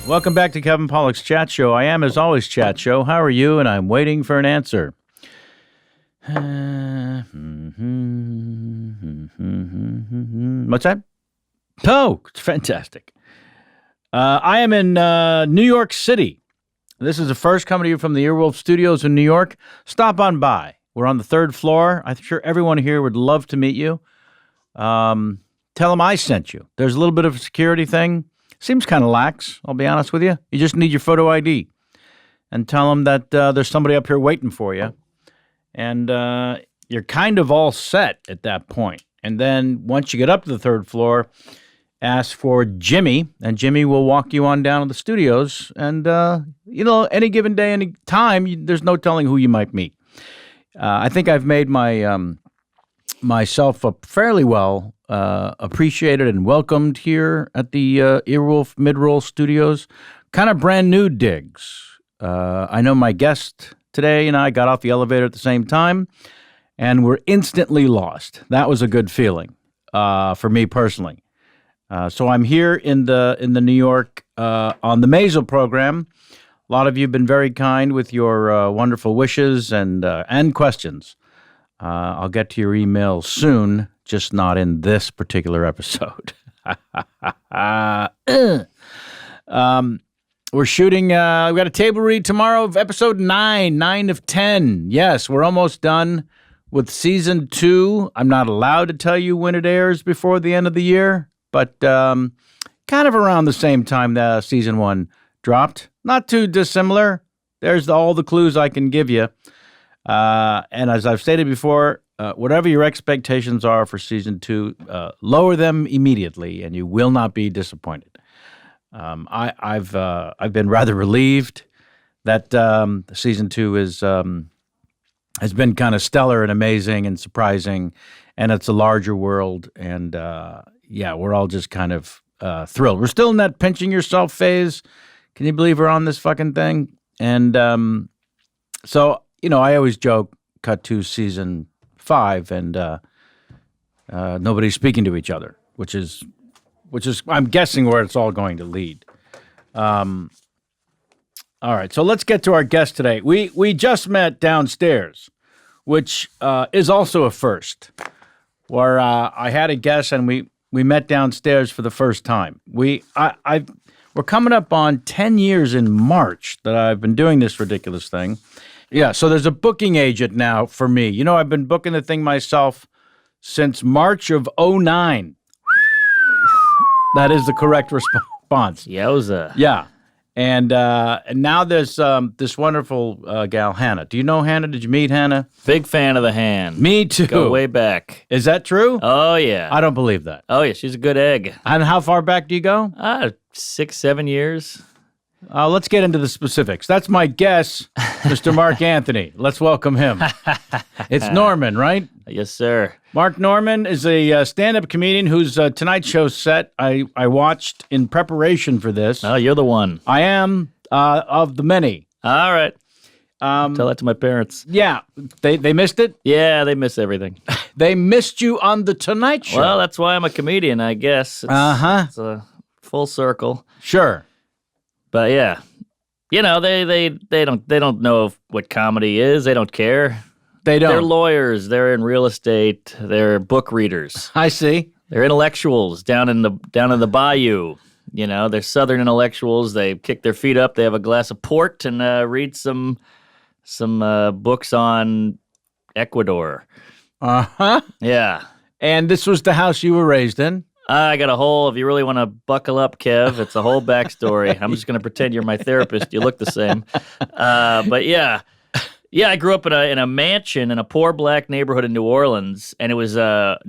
Welcome back to Kevin Pollak's Chat Show. I am, as always, Chat Show. How are you? And I'm waiting for an answer. What's that? Oh, it's fantastic. I am in New York City. This is the first coming to you from the Earwolf Studios in New York. Stop on by. We're on the 3rd floor. I'm sure everyone here would love to meet you. Tell them I sent you. There's a little bit of a security thing. Seems kind of lax, I'll be honest with you. You just need your photo ID. And tell them that there's somebody up here waiting for you. And you're kind of all set at that point. And then once you get up to the 3rd floor, ask for Jimmy, and Jimmy will walk you on down to the studios. And, any given day, any time, there's no telling who you might meet. I think I've made myself fairly well appreciated and welcomed here at the Earwolf Mid-Roll Studios. Kind of brand new digs. I know my guest today and I got off the elevator at the same time, and we're instantly lost. That was a good feeling for me personally. So I'm here in the New York on the Maisel program. A lot of you have been very kind with your wonderful wishes and questions. I'll get to your emails soon, just not in this particular episode. We're shooting, we've got a table read tomorrow of episode 9 of 10. Yes, we're almost done with season 2. I'm not allowed to tell you when it airs before the end of the year, but kind of around the same time that season 1 dropped. Not too dissimilar. There's all the clues I can give you. And as I've stated before, whatever your expectations are for season 2, lower them immediately, and you will not be disappointed. I've been rather relieved that season 2 has been kind of stellar and amazing and surprising, and it's a larger world, and we're all just kind of thrilled. We're still in that pinching yourself phase. Can you believe we're on this fucking thing? And so, I always joke, cut to season 5, and nobody's speaking to each other, which is, I'm guessing, where it's all going to lead. All right, so let's get to our guest today. We just met downstairs, which is also a first, where I had a guest and we met downstairs for the first time. We're coming up on 10 years in March that I've been doing this ridiculous thing. Yeah, so there's a booking agent now for me. I've been booking the thing myself since March of 2009. That is the correct response. Yowza. Yeah. And now there's this wonderful gal, Hannah. Do you know Hannah? Did you meet Hannah? Big fan of the hand. Me too. Go way back. Is that true? Oh, yeah. I don't believe that. Oh, yeah, she's a good egg. And how far back do you go? 6-7 years. Let's get into the specifics. That's my guess, Mr. Mark Anthony. Let's welcome him. It's Norman, right? Yes, sir. Mark Norman is a stand-up comedian whose Tonight Show set I watched in preparation for this. Oh, you're the one. I am, of the many. All right. Tell that to my parents. Yeah. They missed it? Yeah, they miss everything. They missed you on the Tonight Show. Well, that's why I'm a comedian, I guess. It's a full circle. Sure. But yeah, they don't know what comedy is. They don't care. They don't. They're lawyers. They're in real estate. They're book readers. I see. They're intellectuals down in the bayou. They're Southern intellectuals. They kick their feet up. They have a glass of port and read some books on Ecuador. Yeah. And this was the house you were raised in? I got a whole, if you really want to buckle up, Kev, it's a whole backstory. I'm just going to pretend you're my therapist. You look the same. But yeah. Yeah, I grew up in a mansion in a poor black neighborhood in New Orleans, and it was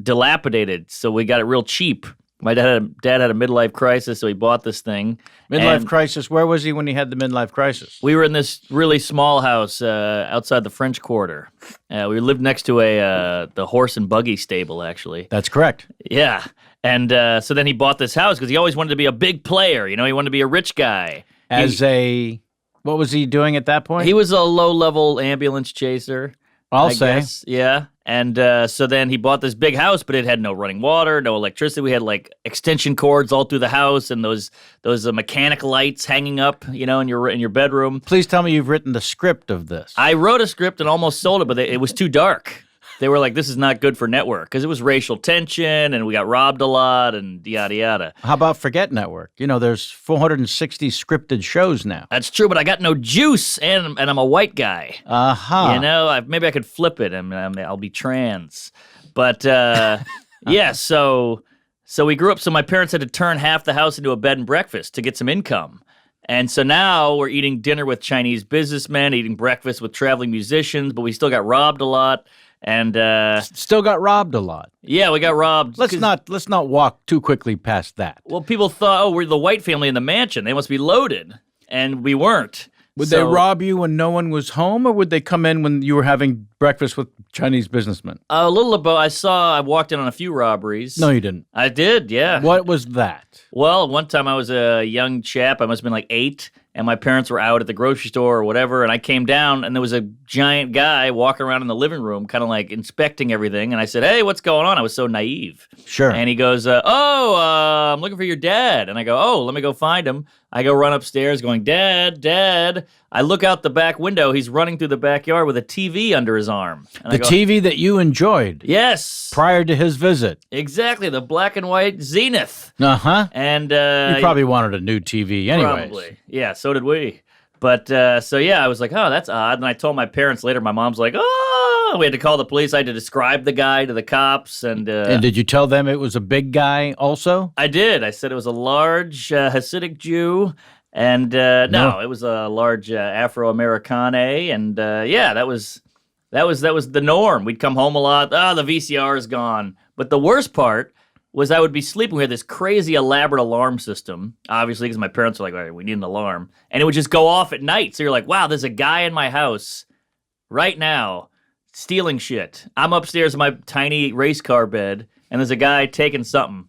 dilapidated, so we got it real cheap. My dad had a midlife crisis, so he bought this thing. Midlife crisis? Where was he when he had the midlife crisis? We were in this really small house outside the French Quarter. We lived next to the horse and buggy stable, actually. That's correct. Yeah. And so then he bought this house because he always wanted to be a big player. He wanted to be a rich guy. What was he doing at that point? He was a low-level ambulance chaser. I'll say. Guess. Yeah. And so then he bought this big house, but it had no running water, no electricity. We had like extension cords all through the house and those mechanic lights hanging up, in your bedroom. Please tell me you've written the script of this. I wrote a script and almost sold it, but it was too dark. They were like, this is not good for network because it was racial tension and we got robbed a lot and yada, yada. How about forget network? There's 460 scripted shows now. That's true, but I got no juice and I'm a white guy. Uh-huh. Maybe I could flip it and I'll be trans. But yeah, so we grew up. So my parents had to turn half the house into a bed and breakfast to get some income. And so now we're eating dinner with Chinese businessmen, eating breakfast with traveling musicians, but we still got robbed a lot. And still got robbed a lot. Yeah, we got robbed. Let's not walk too quickly past that. Well, people thought, we're the white family in the mansion. They must be loaded, and we weren't. Would they rob you when no one was home, or would they come in when you were having breakfast with Chinese businessmen? A little of both. I walked in on a few robberies. No, you didn't. I did, yeah. What was that? Well, one time I was a young chap. I must have been like 8. And my parents were out at the grocery store or whatever, and I came down, and there was a giant guy walking around in the living room, kind of like inspecting everything. And I said, "Hey, what's going on?" I was so naive. Sure. And he goes, I'm looking for your dad. And I go, "Oh, let me go find him." I go run upstairs going, "Dad, Dad." I look out the back window. He's running through the backyard with a TV under his arm. And the TV that you enjoyed. Yes. Prior to his visit. Exactly, the black and white Zenith. Uh-huh. And you probably wanted a new TV anyways. Probably. Yeah, so did we. But I was like, oh, that's odd. And I told my parents later. My mom's like, oh, we had to call the police. I had to describe the guy to the cops. And did you tell them it was a big guy also? I did. I said it was a large Hasidic Jew. And no, it was a large Afro-Americane. And that was the norm. We'd come home a lot. The VCR is gone. But the worst part was I would be sleeping. We had this crazy elaborate alarm system, obviously, because my parents were like, all right, we need an alarm. And it would just go off at night. So you're like, wow, there's a guy in my house right now stealing shit. I'm upstairs in my tiny race car bed, and there's a guy taking something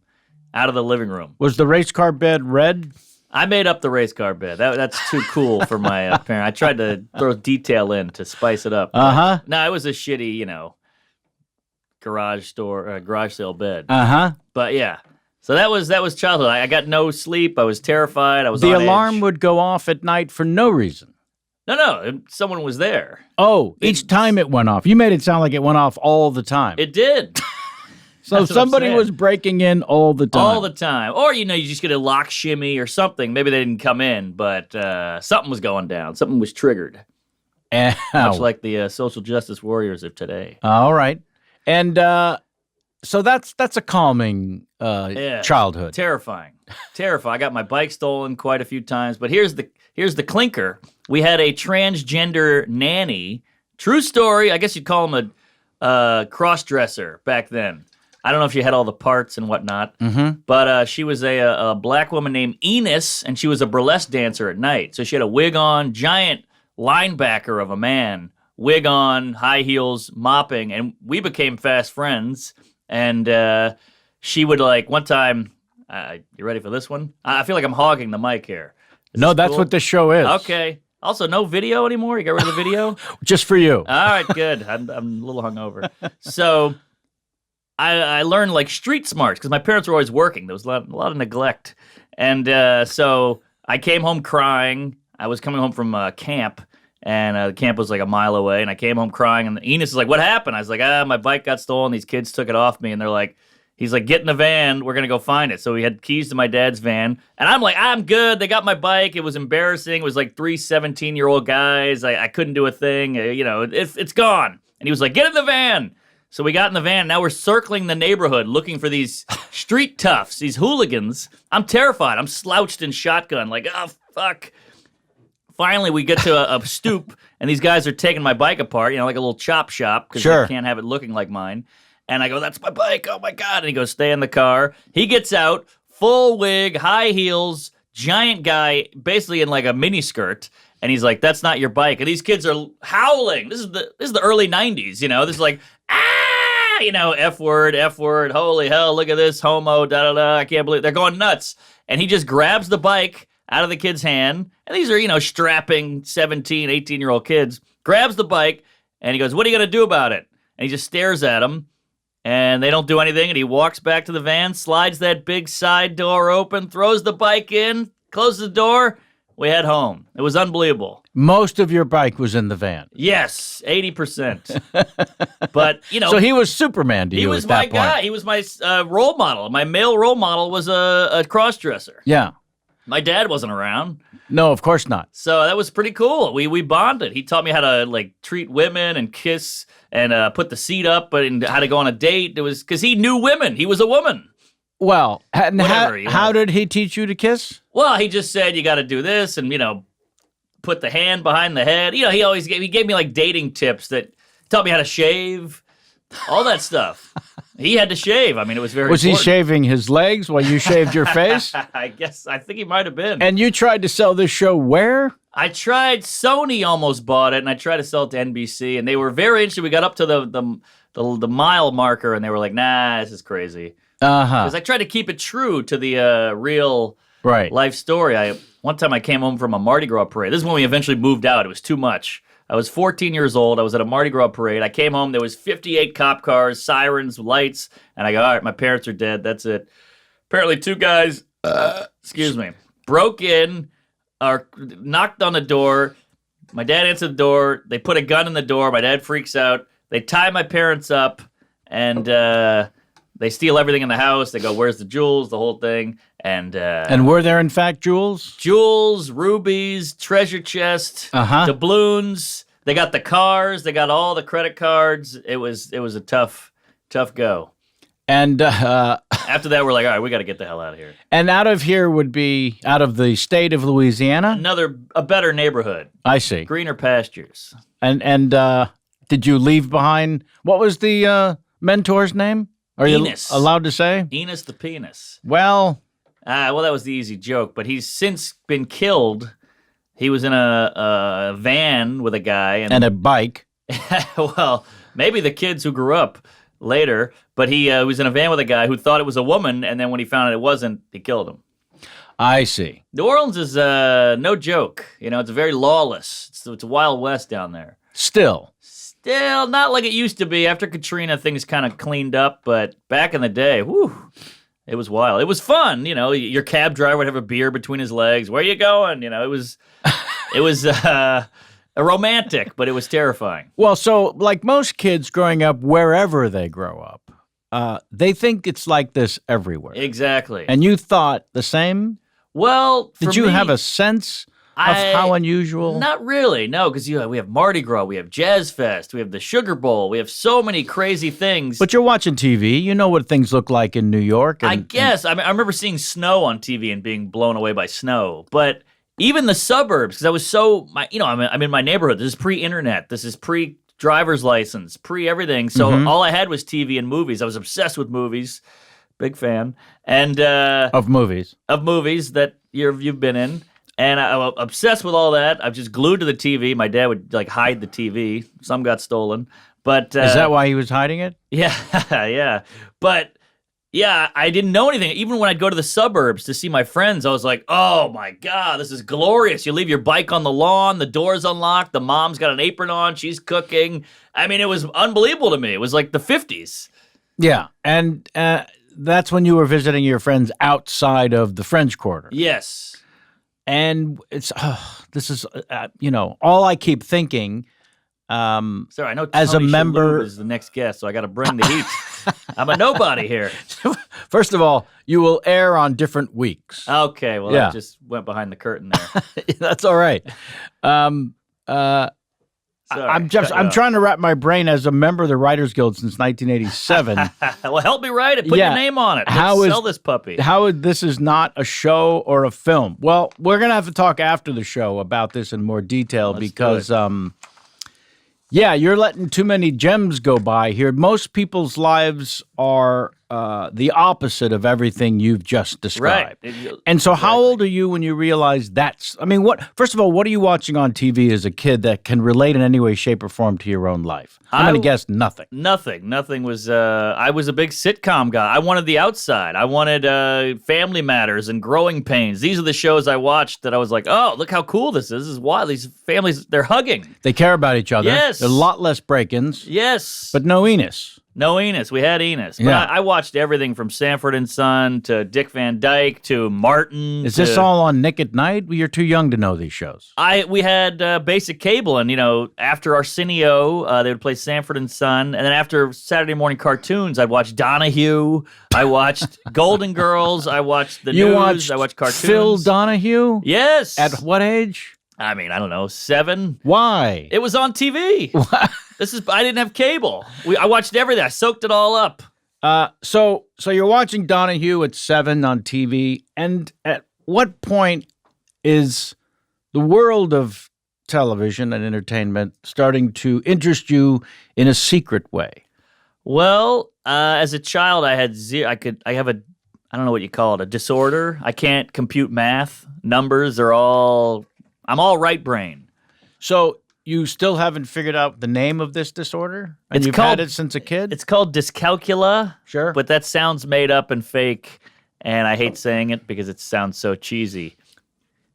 out of the living room. Was the race car bed red? I made up the race car bed. That's too cool for my parents. I tried to throw detail in to spice it up. Uh-huh. No, it was a shitty, garage sale bed. Uh-huh. But yeah. So that was childhood. I got no sleep. I was terrified. I was The on alarm edge. would go off at night for no reason. No, someone was there. Oh, each time it went off. You made it sound like it went off all the time. It did. So somebody was breaking in all the time. All the time. Or, you just get a lock shimmy or something. Maybe they didn't come in, but something was going down. Something was triggered. Ow. Much like the social justice warriors of today. All right. And so that's a calming childhood. Terrifying. I got my bike stolen quite a few times. But here's the clinker. We had a transgender nanny. True story. I guess you'd call him a cross-dresser back then. I don't know if she had all the parts and whatnot, but she was a black woman named Enos, and she was a burlesque dancer at night. So she had a wig on, giant linebacker of a man, wig on, high heels, mopping, and we became fast friends. And she would one time, you ready for this one? I feel like I'm hogging the mic here. No, that's cool? What this show is. Okay. Also, no video anymore? You got rid of the video? Just for you. All right, good. I'm a little hungover. So I learned street smarts because my parents were always working. There was a lot of neglect. And so I came home crying. I was coming home from camp, and the camp was a mile away. And I came home crying, and Enos is like, "What happened?" I was like, my bike got stolen. These kids took it off me. And they're like, he's like, "Get in the van. We're going to go find it." So we had keys to my dad's van. And I'm like, I'm good. They got my bike. It was embarrassing. It was 3 17-year-old guys. I couldn't do a thing. It's gone. And he was like, "Get in the van." So we got in the van. Now we're circling the neighborhood looking for these street toughs, these hooligans. I'm terrified. I'm slouched in shotgun, oh, fuck. Finally, we get to a stoop, and these guys are taking my bike apart, like a little chop shop, because they can't have it looking like mine. And I go, "That's my bike. Oh, my God." And he goes, "Stay in the car." He gets out, full wig, high heels, giant guy, basically in a mini skirt. And he's like, "That's not your bike." And these kids are howling. This is the early 90s, This is F word, holy hell, look at this, homo, da-da-da, I can't believe, they're going nuts. And he just grabs the bike out of the kid's hand, and these are, strapping 17, 18-year-old kids, grabs the bike, And he goes, what are you going to do about it? And he just stares at him, and they don't do anything. And he walks back to the van, slides that big side door open, throws the bike in, closes the door. We head home. It was unbelievable. Most of your bike was in the van. Yes, 80%. But, So he was Superman to you was at that my point. guy. He was my role model. My male role model was a cross-dresser. Yeah. My dad wasn't around. No, of course not. So that was pretty cool. We bonded. He taught me how to treat women and kiss and put the seat up and how to go on a date. It was because he knew women. He was a woman. Well, and Whatever, how did he teach you to kiss? Well, he just said you got to do this and put the hand behind the head. He gave me dating tips that taught me how to shave, all that stuff. He had to shave. I mean, it was very Was important. he shaving his legs while you shaved your face? I think he might have been. And you tried to sell this show where? I tried. Sony almost bought it, and I tried to sell it to NBC, and they were very interested. We got up to the mile marker, and they were like, "Nah, this is crazy." Because I tried to keep it true to the real life story. One time I came home from a Mardi Gras parade. This is when we eventually moved out. It was too much. I was 14 years old. I was at a Mardi Gras parade. I came home. There was 58 cop cars, sirens, lights, and I go, all right, my parents are dead. That's it. Apparently 2 guys, broke in, or knocked on the door. My dad answered the door. They put a gun in the door. My dad freaks out. They tie my parents up, and they steal everything in the house. They go, where's the jewels, the whole thing. And were there, in fact, jewels? Jewels, rubies, treasure chest, doubloons. They got the cars. They got all the credit cards. It was a tough go. And after that, we're like, all right, we got to get the hell out of here. And out of here would be out of the state of Louisiana? A better neighborhood. I see. Greener pastures. And did you leave behind, what was the mentor's name? Are Enos. you allowed to say? Enos the penis. Well, that was the easy joke, but he's since been killed. He was in a van with a guy. And a bike. Well, maybe the kids who grew up later, but he was in a van with a guy who thought it was a woman, and then when he found out it wasn't, he killed him. I see. New Orleans is no joke. It's very lawless. It's a Wild West down there. Still, not like it used to be. After Katrina, things kind of cleaned up, but back in the day, whew, it was wild. It was fun. Your cab driver would have a beer between his legs. Where you going? It was a romantic, but it was terrifying. Well, so like most kids growing up, wherever they grow up, they think it's like this everywhere. Exactly. And you thought the same? Well, did you have a sense of how unusual? Not really, no, because we have Mardi Gras, we have Jazz Fest, we have the Sugar Bowl, we have so many crazy things. But you're watching TV. You know what things look like in New York. I guess. I remember seeing snow on TV and being blown away by snow. But even the suburbs, because I was I'm in my neighborhood. This is pre-internet. This is pre-driver's license, pre-everything. So all I had was TV and movies. I was obsessed with movies. Big fan. And of movies that you've been in. And I was obsessed with all that. I'm just glued to the TV. My dad would hide the TV. Some got stolen. But is that why he was hiding it? Yeah, yeah. But yeah, I didn't know anything. Even when I'd go to the suburbs to see my friends, I was like, oh my God, this is glorious. You leave your bike on the lawn, the door's unlocked, the mom's got an apron on, she's cooking. I mean, it was unbelievable to me. It was like the 50s. Yeah, and that's when you were visiting your friends outside of the French Quarter. Yes. And it's this is all I keep thinking. Sorry, I know Tony as a member Shalhoub is the next guest, so I got to bring the heat. I'm a nobody here. First of all, you will air on different weeks. Okay, well, Yeah. I just went behind the curtain there. That's all right. Sorry, I'm cut you off. trying to wrap my brain as a member of the Writers Guild since 1987. Well, help me write it. Put Yeah. your name on it. How Let's sell this puppy. This is not a show or a film? Well, we're gonna have to talk after the show about this in more detail Let's do because it. you're letting too many gems go by here. Most people's lives are the opposite of everything you've just described. Right. And so how old are you when you realize that's, I mean, first of all, what are you watching on TV as a kid that can relate in any way, shape, or form to your own life? I'm going to guess nothing. Nothing was, I was a big sitcom guy. I wanted The Outside. I wanted Family Matters and Growing Pains. These are the shows I watched that I was like, oh, look how cool this is. This is wild. These families, they're hugging. They care about each other. Yes. There's a lot less break-ins. Yes. But no Enos. No Enos. We had Enos. But Yeah. I watched everything from Sanford and Son to Dick Van Dyke to Martin. Is this all on Nick at Night? You're too young to know these shows. We had basic cable, and after Arsenio, they would play Sanford and Son, and then after Saturday morning cartoons, I'd watch Donahue. I watched Golden Girls. I watched the news. I watched cartoons. Phil Donahue? Yes. At what age? I mean, I don't know, 7. Why? It was on TV. I didn't have cable. I watched everything. I soaked it all up. So you're watching Donahue at 7 on TV, and at what point is the world of television and entertainment starting to interest you in a secret way? Well, as a child, I had I don't know what you call it, a disorder. I can't compute math. Numbers are I'm all right brain. So you still haven't figured out the name of this disorder? And you've had it since a kid? It's called dyscalculia. Sure. But that sounds made up and fake, and I hate saying it because it sounds so cheesy.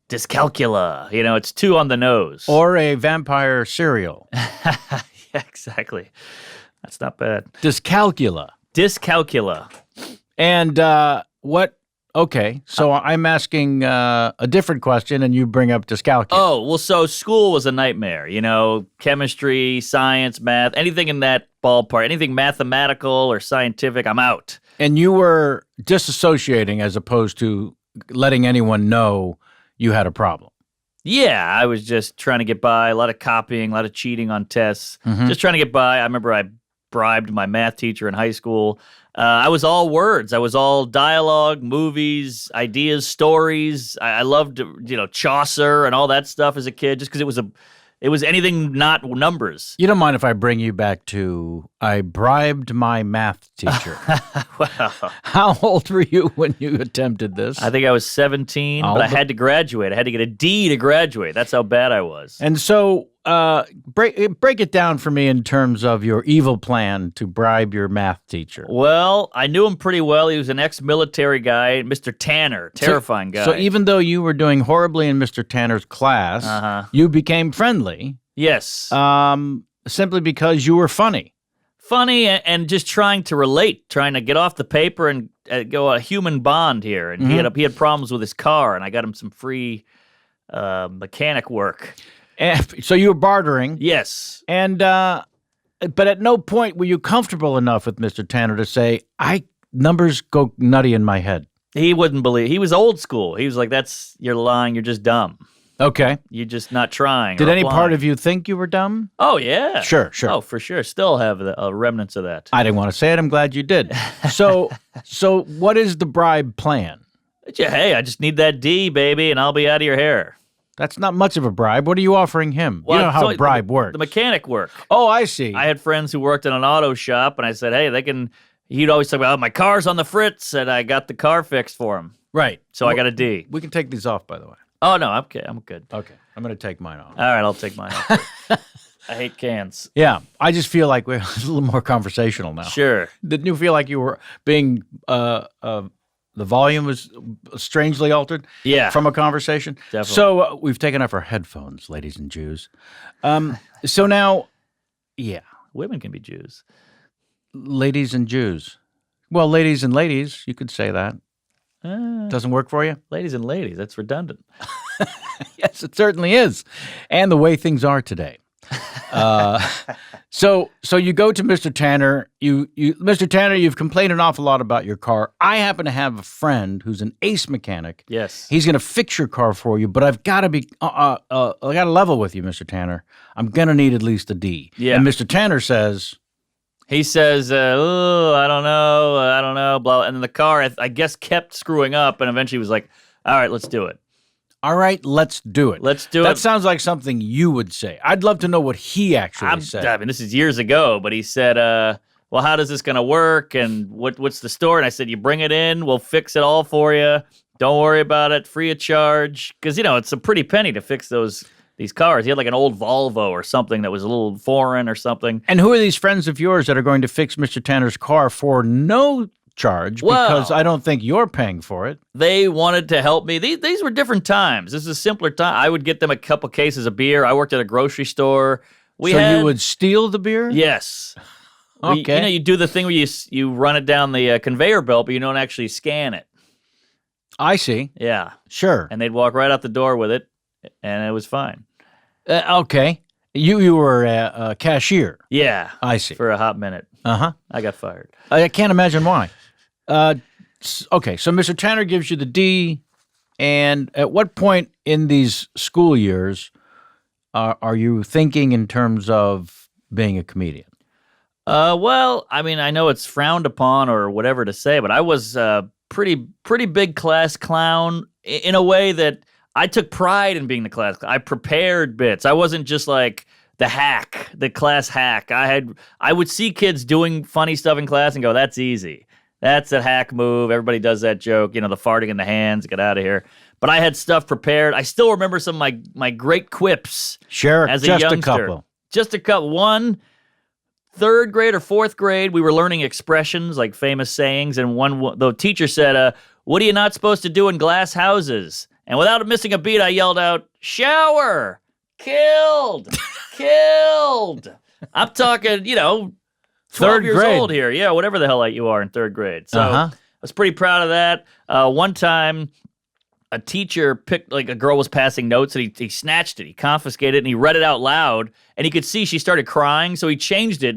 Dyscalculia. It's too on the nose. Or a vampire cereal. Yeah, exactly. That's not bad. Dyscalculia. Dyscalculia. And what? Okay, so I'm asking a different question, and you bring up dyscalculia. Oh, well, so school was a nightmare. Chemistry, science, math, anything in that ballpark, anything mathematical or scientific, I'm out. And you were disassociating as opposed to letting anyone know you had a problem. Yeah, I was just trying to get by. A lot of copying, a lot of cheating on tests. Just trying to get by. I remember I bribed my math teacher in high school. I was all words. I was all dialogue, movies, ideas, stories. I loved, Chaucer and all that stuff as a kid, just because it was anything not numbers. You don't mind if I bring you back to I bribed my math teacher. Wow. How old were you when you attempted this? I think I was 17, but I had to graduate. I had to get a D to graduate. That's how bad I was. And so break it down for me in terms of your evil plan to bribe your math teacher. Well, I knew him pretty well. He was an ex-military guy, Mr. Tanner, terrifying guy. So even though you were doing horribly in Mr. Tanner's class, you became friendly. Yes. Simply because you were funny. Funny and just trying to relate, trying to get off the paper and go a human bond here. And he had problems with his car, and I got him some free mechanic work. So you were bartering. Yes. And but at no point were you comfortable enough with Mr. Tanner to say, numbers go nutty in my head. He wouldn't believe. He was old school. He was like, you're lying. You're just dumb. Okay. You're just not trying. Did any part of you think you were dumb? Oh, yeah. Sure. Oh, for sure. Still have remnants of that. I didn't want to say it. I'm glad you did. So what is the bribe plan? Hey, I just need that D, baby, and I'll be out of your hair. That's not much of a bribe. What are you offering him? Well, you know how a bribe works. The mechanic work. Oh, I see. I had friends who worked in an auto shop, and I said, hey, he'd always talk about, my car's on the fritz, and I got the car fixed for him. Right. So I got a D. We can take these off, by the way. Oh, no, I'm okay. I'm good. Okay. I'm going to take mine off. All right, I'll take mine off. I hate cans. Yeah. I just feel like we're a little more conversational now. Sure. Didn't you feel like you were being, the volume was strangely altered? Yeah. From a conversation? Definitely. So we've taken off our headphones, ladies and Jews. So now, yeah. Women can be Jews. Ladies and Jews. Well, ladies and ladies, you could say that. Doesn't work for you? Ladies and ladies, that's redundant. Yes, it certainly is. And the way things are today. So you go to Mr. Tanner. Mr. Tanner, you've complained an awful lot about your car. I happen to have a friend who's an ace mechanic. Yes. He's going to fix your car for you, but I've got to be, I got to level with you, Mr. Tanner. I'm going to need at least a D. Yeah. And Mr. Tanner says... He says, I don't know, blah. And then the car, I guess, kept screwing up, and eventually was like, all right, let's do it. All right, let's do it. Let's do it. That sounds like something you would say. I'd love to know what he actually said. I mean, this is years ago, but he said, well, well, how does this going to work? And what's the story? And I said, you bring it in, we'll fix it all for you. Don't worry about it, free of charge. Because, it's a pretty penny to fix these cars. He had like an old Volvo or something that was a little foreign or something. And who are these friends of yours that are going to fix Mr. Tanner's car for no charge? Because I don't think you're paying for it. They wanted to help me. These were different times. This is a simpler time. I would get them a couple cases of beer. I worked at a grocery store. You would steal the beer? Yes. Okay. You do the thing where you run it down the conveyor belt, but you don't actually scan it. I see. Yeah. Sure. And they'd walk right out the door with it, and it was fine. Okay. You were a cashier. Yeah. I see. For a hot minute. Uh-huh. I got fired. I can't imagine why. Okay, so Mr. Tanner gives you the D, and at what point in these school years are you thinking in terms of being a comedian? Well, I mean, I know it's frowned upon or whatever to say, but I was a pretty big class clown in a way that I took pride in being the class clown. I prepared bits. I wasn't just like the class hack. I would see kids doing funny stuff in class and go, that's easy. That's a hack move. Everybody does that joke, the farting in the hands, get out of here. But I had stuff prepared. I still remember some of my great quips. Sure, as a just youngster. a couple. Just a couple. One, third grade or fourth grade, we were learning expressions like famous sayings, and the teacher said, what are you not supposed to do in glass houses? And without missing a beat, I yelled out, shower, killed, killed. I'm talking, 12 third years grade. old here. Yeah, whatever the hell you are in third grade. So I was pretty proud of that. One time, a teacher picked, like a girl was passing notes, and he snatched it, he confiscated it, and he read it out loud, and he could see she started crying, so he changed it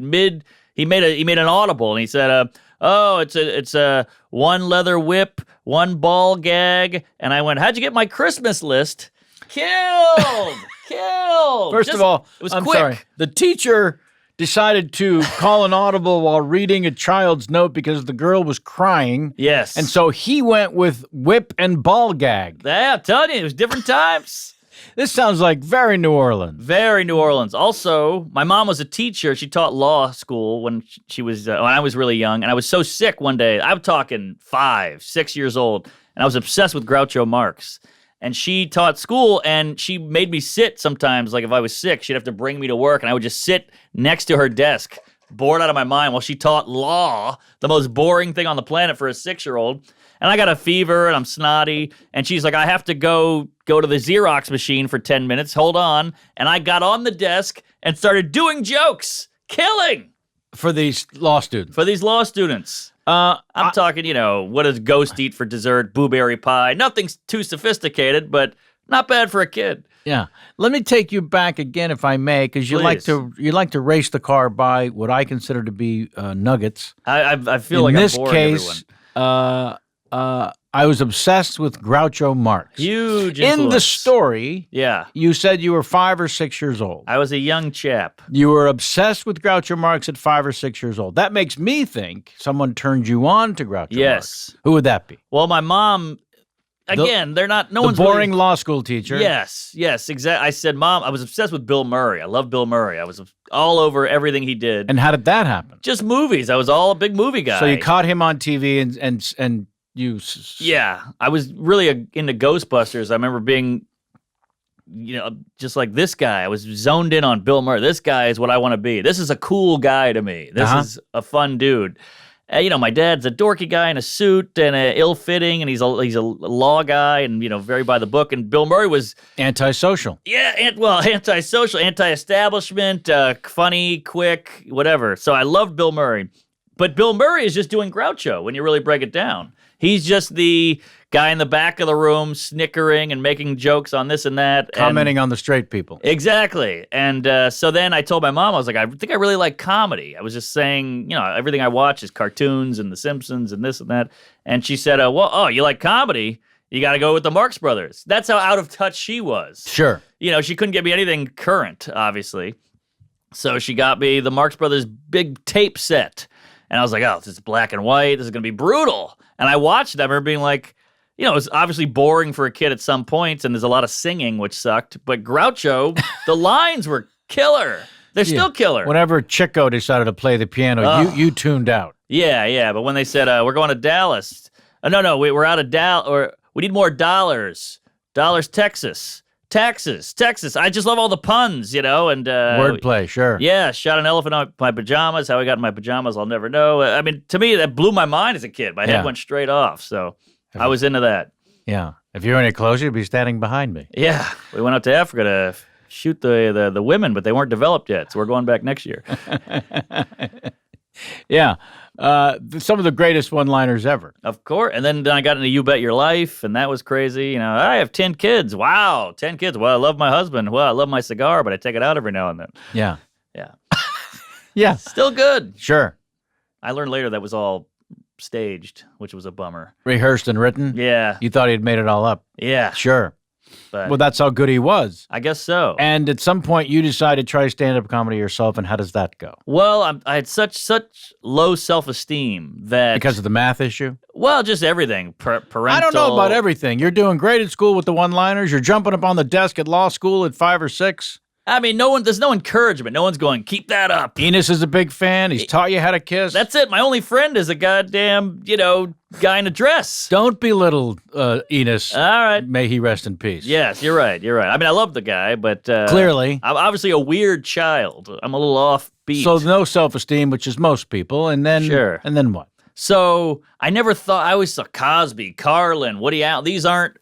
he made an audible, and he said, it's a one leather whip, one ball gag, and I went, how'd you get my Christmas list? Killed! Killed! First of all, it was I'm quick. sorry. The teacher decided to call an audible while reading a child's note because the girl was crying. Yes. And so he went with whip and ball gag. Yeah, I'm telling you, it was different times. This sounds like very New Orleans. Very New Orleans. Also, my mom was a teacher. She taught law school when she was when I was really young, and I was so sick one day. I'm talking 5, 6 years old, and I was obsessed with Groucho Marx. And she taught school, and she made me sit sometimes. Like if I was sick, she'd have to bring me to work, and I would just sit next to her desk, bored out of my mind, while she taught law, the most boring thing on the planet for a 6-year-old. And I got a fever, and I'm snotty, and she's like, I have to go to the Xerox machine for 10 minutes. Hold on. And I got on the desk and started doing jokes, killing. For these law students. For these law students. I'm talking, what does Ghost eat for dessert? Blueberry pie. Nothing too sophisticated, but not bad for a kid. Yeah. Let me take you back again, if I may, because you like to race the car by what I consider to be nuggets. I feel like I'm boring everyone. In this case, I was obsessed with Groucho Marx. Huge influence. In the story, yeah, you said you were 5 or 6 years old. I was a young chap. You were obsessed with Groucho Marx at 5 or 6 years old. That makes me think someone turned you on to Groucho Marx. Who would that be? Well, my mom, again, they're not, no one's the boring really, law school teacher. Yes, exactly. I said, Mom, I was obsessed with Bill Murray. I love Bill Murray. I was all over everything he did. And how did that happen? Just movies. I was all a big movie guy. So you caught him on TV and you... Yeah, I was really into Ghostbusters. I remember being, just like this guy. I was zoned in on Bill Murray. This guy is what I want to be. This is a cool guy to me. This is a fun dude. My dad's a dorky guy in a suit and ill-fitting, and he's a law guy and, very by the book. And Bill Murray was... Antisocial. Yeah, antisocial, anti-establishment, funny, quick, whatever. So I loved Bill Murray. But Bill Murray is just doing Groucho when you really break it down. He's just the guy in the back of the room snickering and making jokes on this and that. Commenting on the straight people. Exactly. And so then I told my mom, I was like, I think I really like comedy. I was just saying, everything I watch is cartoons and The Simpsons and this and that. And she said, you like comedy? You got to go with the Marx Brothers. That's how out of touch she was. Sure. She couldn't get me anything current, obviously. So she got me the Marx Brothers big tape set. And I was like, this is black and white. This is going to be brutal. And I watched it. I remember being like, it was obviously boring for a kid at some points, and there's a lot of singing, which sucked. But Groucho, the lines were killer. They're still killer. Whenever Chico decided to play the piano, you tuned out. Yeah. But when they said, we're going to Dallas. No, we're out of Dallas, or we need more dollars. Dollars, Texas. Taxes, Texas. I just love all the puns, and Wordplay, sure. Yeah, shot an elephant on my pajamas. How I got in my pajamas, I'll never know. I mean, to me, that blew my mind as a kid. My head went straight off, so I was into that. Yeah. If you were any closer, you'd be standing behind me. Yeah, we went out to Africa to shoot the women, but they weren't developed yet, so we're going back next year. Yeah. Some of the greatest one-liners ever. Of course. And then I got into You Bet Your Life, and that was crazy. I have 10 kids. Wow, 10 kids. Well, I love my husband. Well, I love my cigar, but I take it out every now and then. Yeah. Yeah. Yeah. Still good. Sure. I learned later that was all staged, which was a bummer. Rehearsed and written? Yeah. You thought he'd made it all up? Yeah. Sure. But well, that's how good he was. I guess so. And at some point, you decided to try stand-up comedy yourself, and how does that go? Well, I had such low self-esteem that... Because of the math issue? Well, just everything. Parental... I don't know about everything. You're doing great at school with the one-liners. You're jumping up on the desk at law school at 5 or 6. I mean, there's no encouragement. No one's going, keep that up. Enos is a big fan. He's taught you how to kiss. That's it. My only friend is a goddamn, guy in a dress. Don't belittle Enos. All right. May he rest in peace. Yes, you're right. I mean, I love the guy, but... Clearly. I'm obviously a weird child. I'm a little offbeat. So no self-esteem, which is most people, and then... Sure. And then what? So I never thought... I always saw Cosby, Carlin, Woody Allen. These aren't...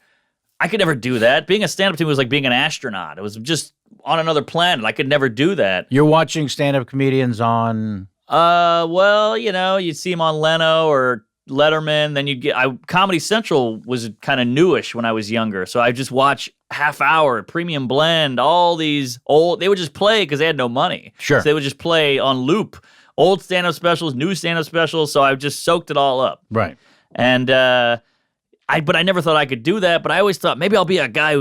I could never do that. Being a stand-up team was like being an astronaut. It was just on another planet. I could never do that. You're watching stand-up comedians on... Well, you'd see him on Leno or Letterman. Then you'd get... Comedy Central was kind of newish when I was younger. So I just watch Half Hour, Premium Blend, all these old... They would just play because they had no money. Sure. So they would just play on loop. Old stand-up specials, new stand-up specials. So I just soaked it all up. Right. And... But I never thought I could do that. But I always thought maybe I'll be a guy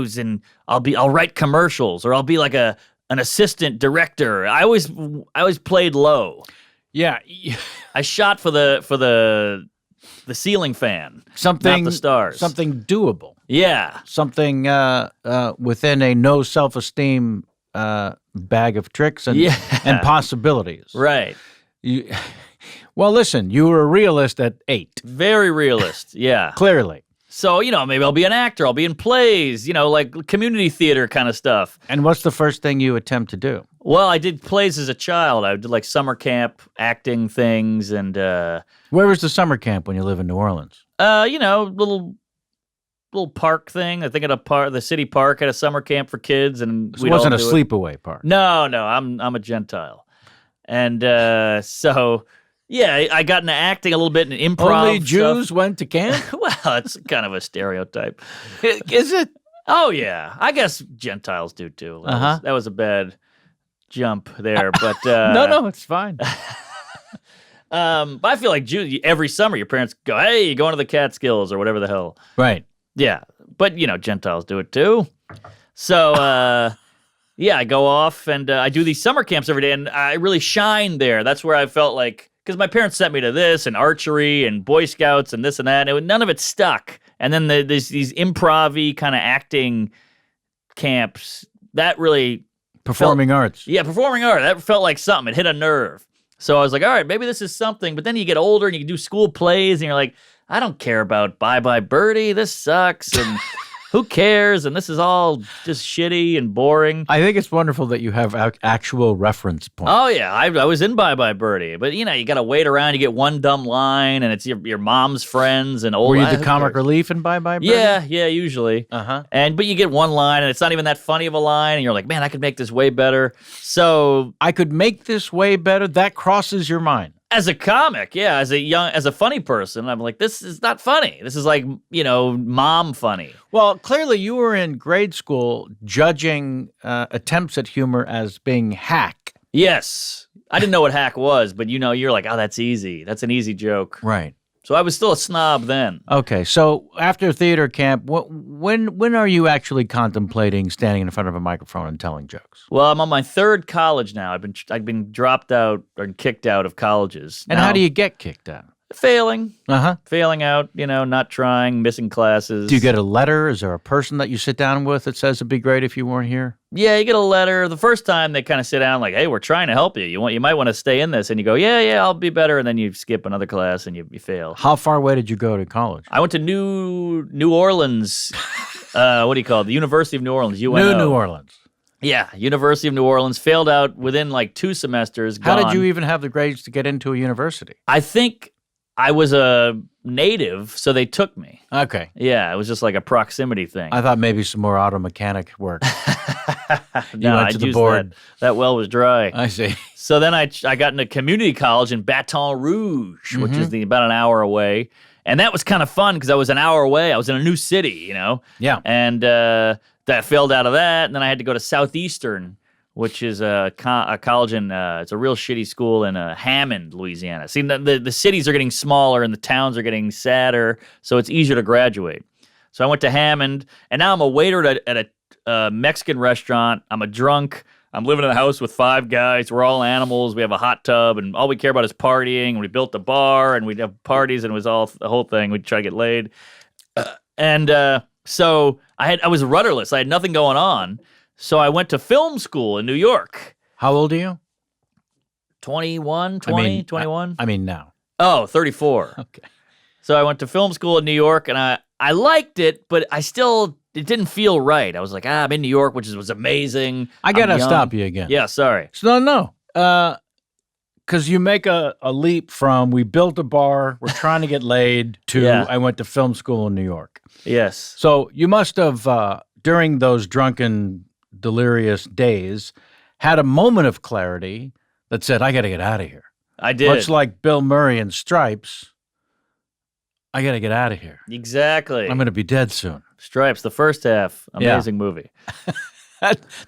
I'll write commercials, or I'll be like an assistant director. I always played low. Yeah. I shot for the ceiling fan, Something, not the stars. Something doable. Yeah. Something within a no self-esteem bag of tricks and possibilities. Right. Well, listen, you were a realist at 8. Very realist. Yeah. Clearly. So, maybe I'll be an actor. I'll be in plays, like community theater kind of stuff. And what's the first thing you attempt to do? Well, I did plays as a child. I did like summer camp acting things, and where was the summer camp when you live in New Orleans? Little park thing. I think at the city park had a summer camp for kids, and So it wasn't a sleepaway park. No, I'm a Gentile, and so. Yeah, I got into acting a little bit in improv. Only Jews went to camp? Well, it's kind of a stereotype. Is it? Oh, yeah. I guess Gentiles do, too. That was a bad jump there, but... No, it's fine. But I feel like Jews, every summer your parents go, hey, you're going to the Catskills or whatever the hell. Right. Yeah, but, Gentiles do it, too. So... yeah, I go off and I do these summer camps every day, and I really shine there. That's where I felt like... Because my parents sent me to this and archery and Boy Scouts and this and that. And none of it stuck. And then there's these improv-y kind of acting camps. That really... Performing arts. Yeah, performing art. That felt like something. It hit a nerve. So I was like, all right, maybe this is something. But then you get older and you do school plays and you're like, I don't care about Bye Bye Birdie. This sucks. And... Who cares? And this is all just shitty and boring. I think it's wonderful that you have actual reference points. Oh, yeah. I was in Bye Bye Birdie. But, you got to wait around. You get one dumb line, and it's your mom's friends. And old. Were you the comic relief in Bye Bye Birdie? Yeah, usually. Uh-huh. But you get one line, and it's not even that funny of a line. And you're like, man, I could make this way better. So. I could make this way better? That crosses your mind. As a comic, yeah, as a funny person, I'm like, this is not funny. This is like, mom funny. Well, clearly you were in grade school judging attempts at humor as being hack. Yes. I didn't know what hack was, but you're like, oh, that's easy. That's an easy joke. Right. So I was still a snob then. Okay, so after theater camp, when are you actually contemplating standing in front of a microphone and telling jokes? Well, I'm on my 3rd college now. I've been dropped out or kicked out of colleges. And how do you get kicked out? Failing. Uh-huh. Failing out, not trying, missing classes. Do you get a letter? Is there a person that you sit down with that says it'd be great if you weren't here? Yeah, you get a letter. The first time they kind of sit down like, hey, we're trying to help you. You might want to stay in this. And you go, yeah, I'll be better. And then you skip another class and you fail. How far away did you go to college? I went to New Orleans. What do you call it? The University of New Orleans, UNO. New Orleans. Yeah, University of New Orleans. Failed out within like 2 semesters. How gone. did you even have the grades to get into a university? I think I was a native, so they took me. Okay. Yeah, it was just like a proximity thing. I thought maybe some more auto mechanic work. No, went to the board. That well was dry. I see. So then I got into community college in Baton Rouge, which is about an hour away. And that was kind of fun because I was an hour away. I was in a new city, Yeah. And that failed out of that. And then I had to go to Southeastern, which is a college in, it's a real shitty school in Hammond, Louisiana. See, the cities are getting smaller and the towns are getting sadder, so it's easier to graduate. So I went to Hammond, and now I'm a waiter at a Mexican restaurant. I'm a drunk. I'm living in a house with 5 guys. We're all animals. We have a hot tub, and all we care about is partying. We built a bar, and we'd have parties, and it was all the whole thing. We'd try to get laid. So I was rudderless. I had nothing going on. So I went to film school in New York. How old are you? 21, 21? I mean now. Oh, 34. Okay. So I went to film school in New York, and I liked it, but it didn't feel right. I was like, I'm in New York, which was amazing. I got to stop you again. Yeah, sorry. So no. Because you make a leap from we built a bar, we're trying to get laid, to Yeah. I went to film school in New York. Yes. So you must have, during those drunken, delirious days, had a moment of clarity that said, I got to get out of here. I did. Much like Bill Murray in Stripes, I got to get out of here. Exactly. I'm going to be dead soon. Stripes, the first half. Amazing movie.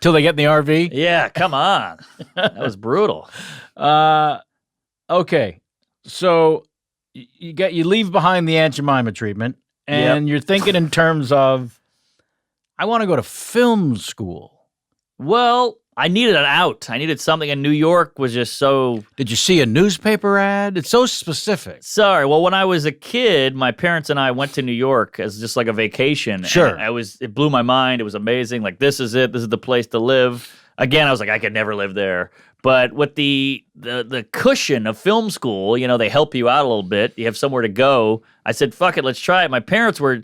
Till they get in the RV? Yeah, come on. That was brutal. Okay. So you leave behind the Aunt Jemima treatment, and you're thinking in terms of, I want to go to film school. Well, I needed an out. I needed something, and New York was just so... Did you see a newspaper ad? It's so specific. Sorry. Well, when I was a kid, my parents and I went to New York as just like a vacation. Sure. And it blew my mind. It was amazing. Like, this is it. This is the place to live. Again, I was like, I could never live there. But with the cushion of film school, they help you out a little bit. You have somewhere to go. I said, fuck it, let's try it. My parents were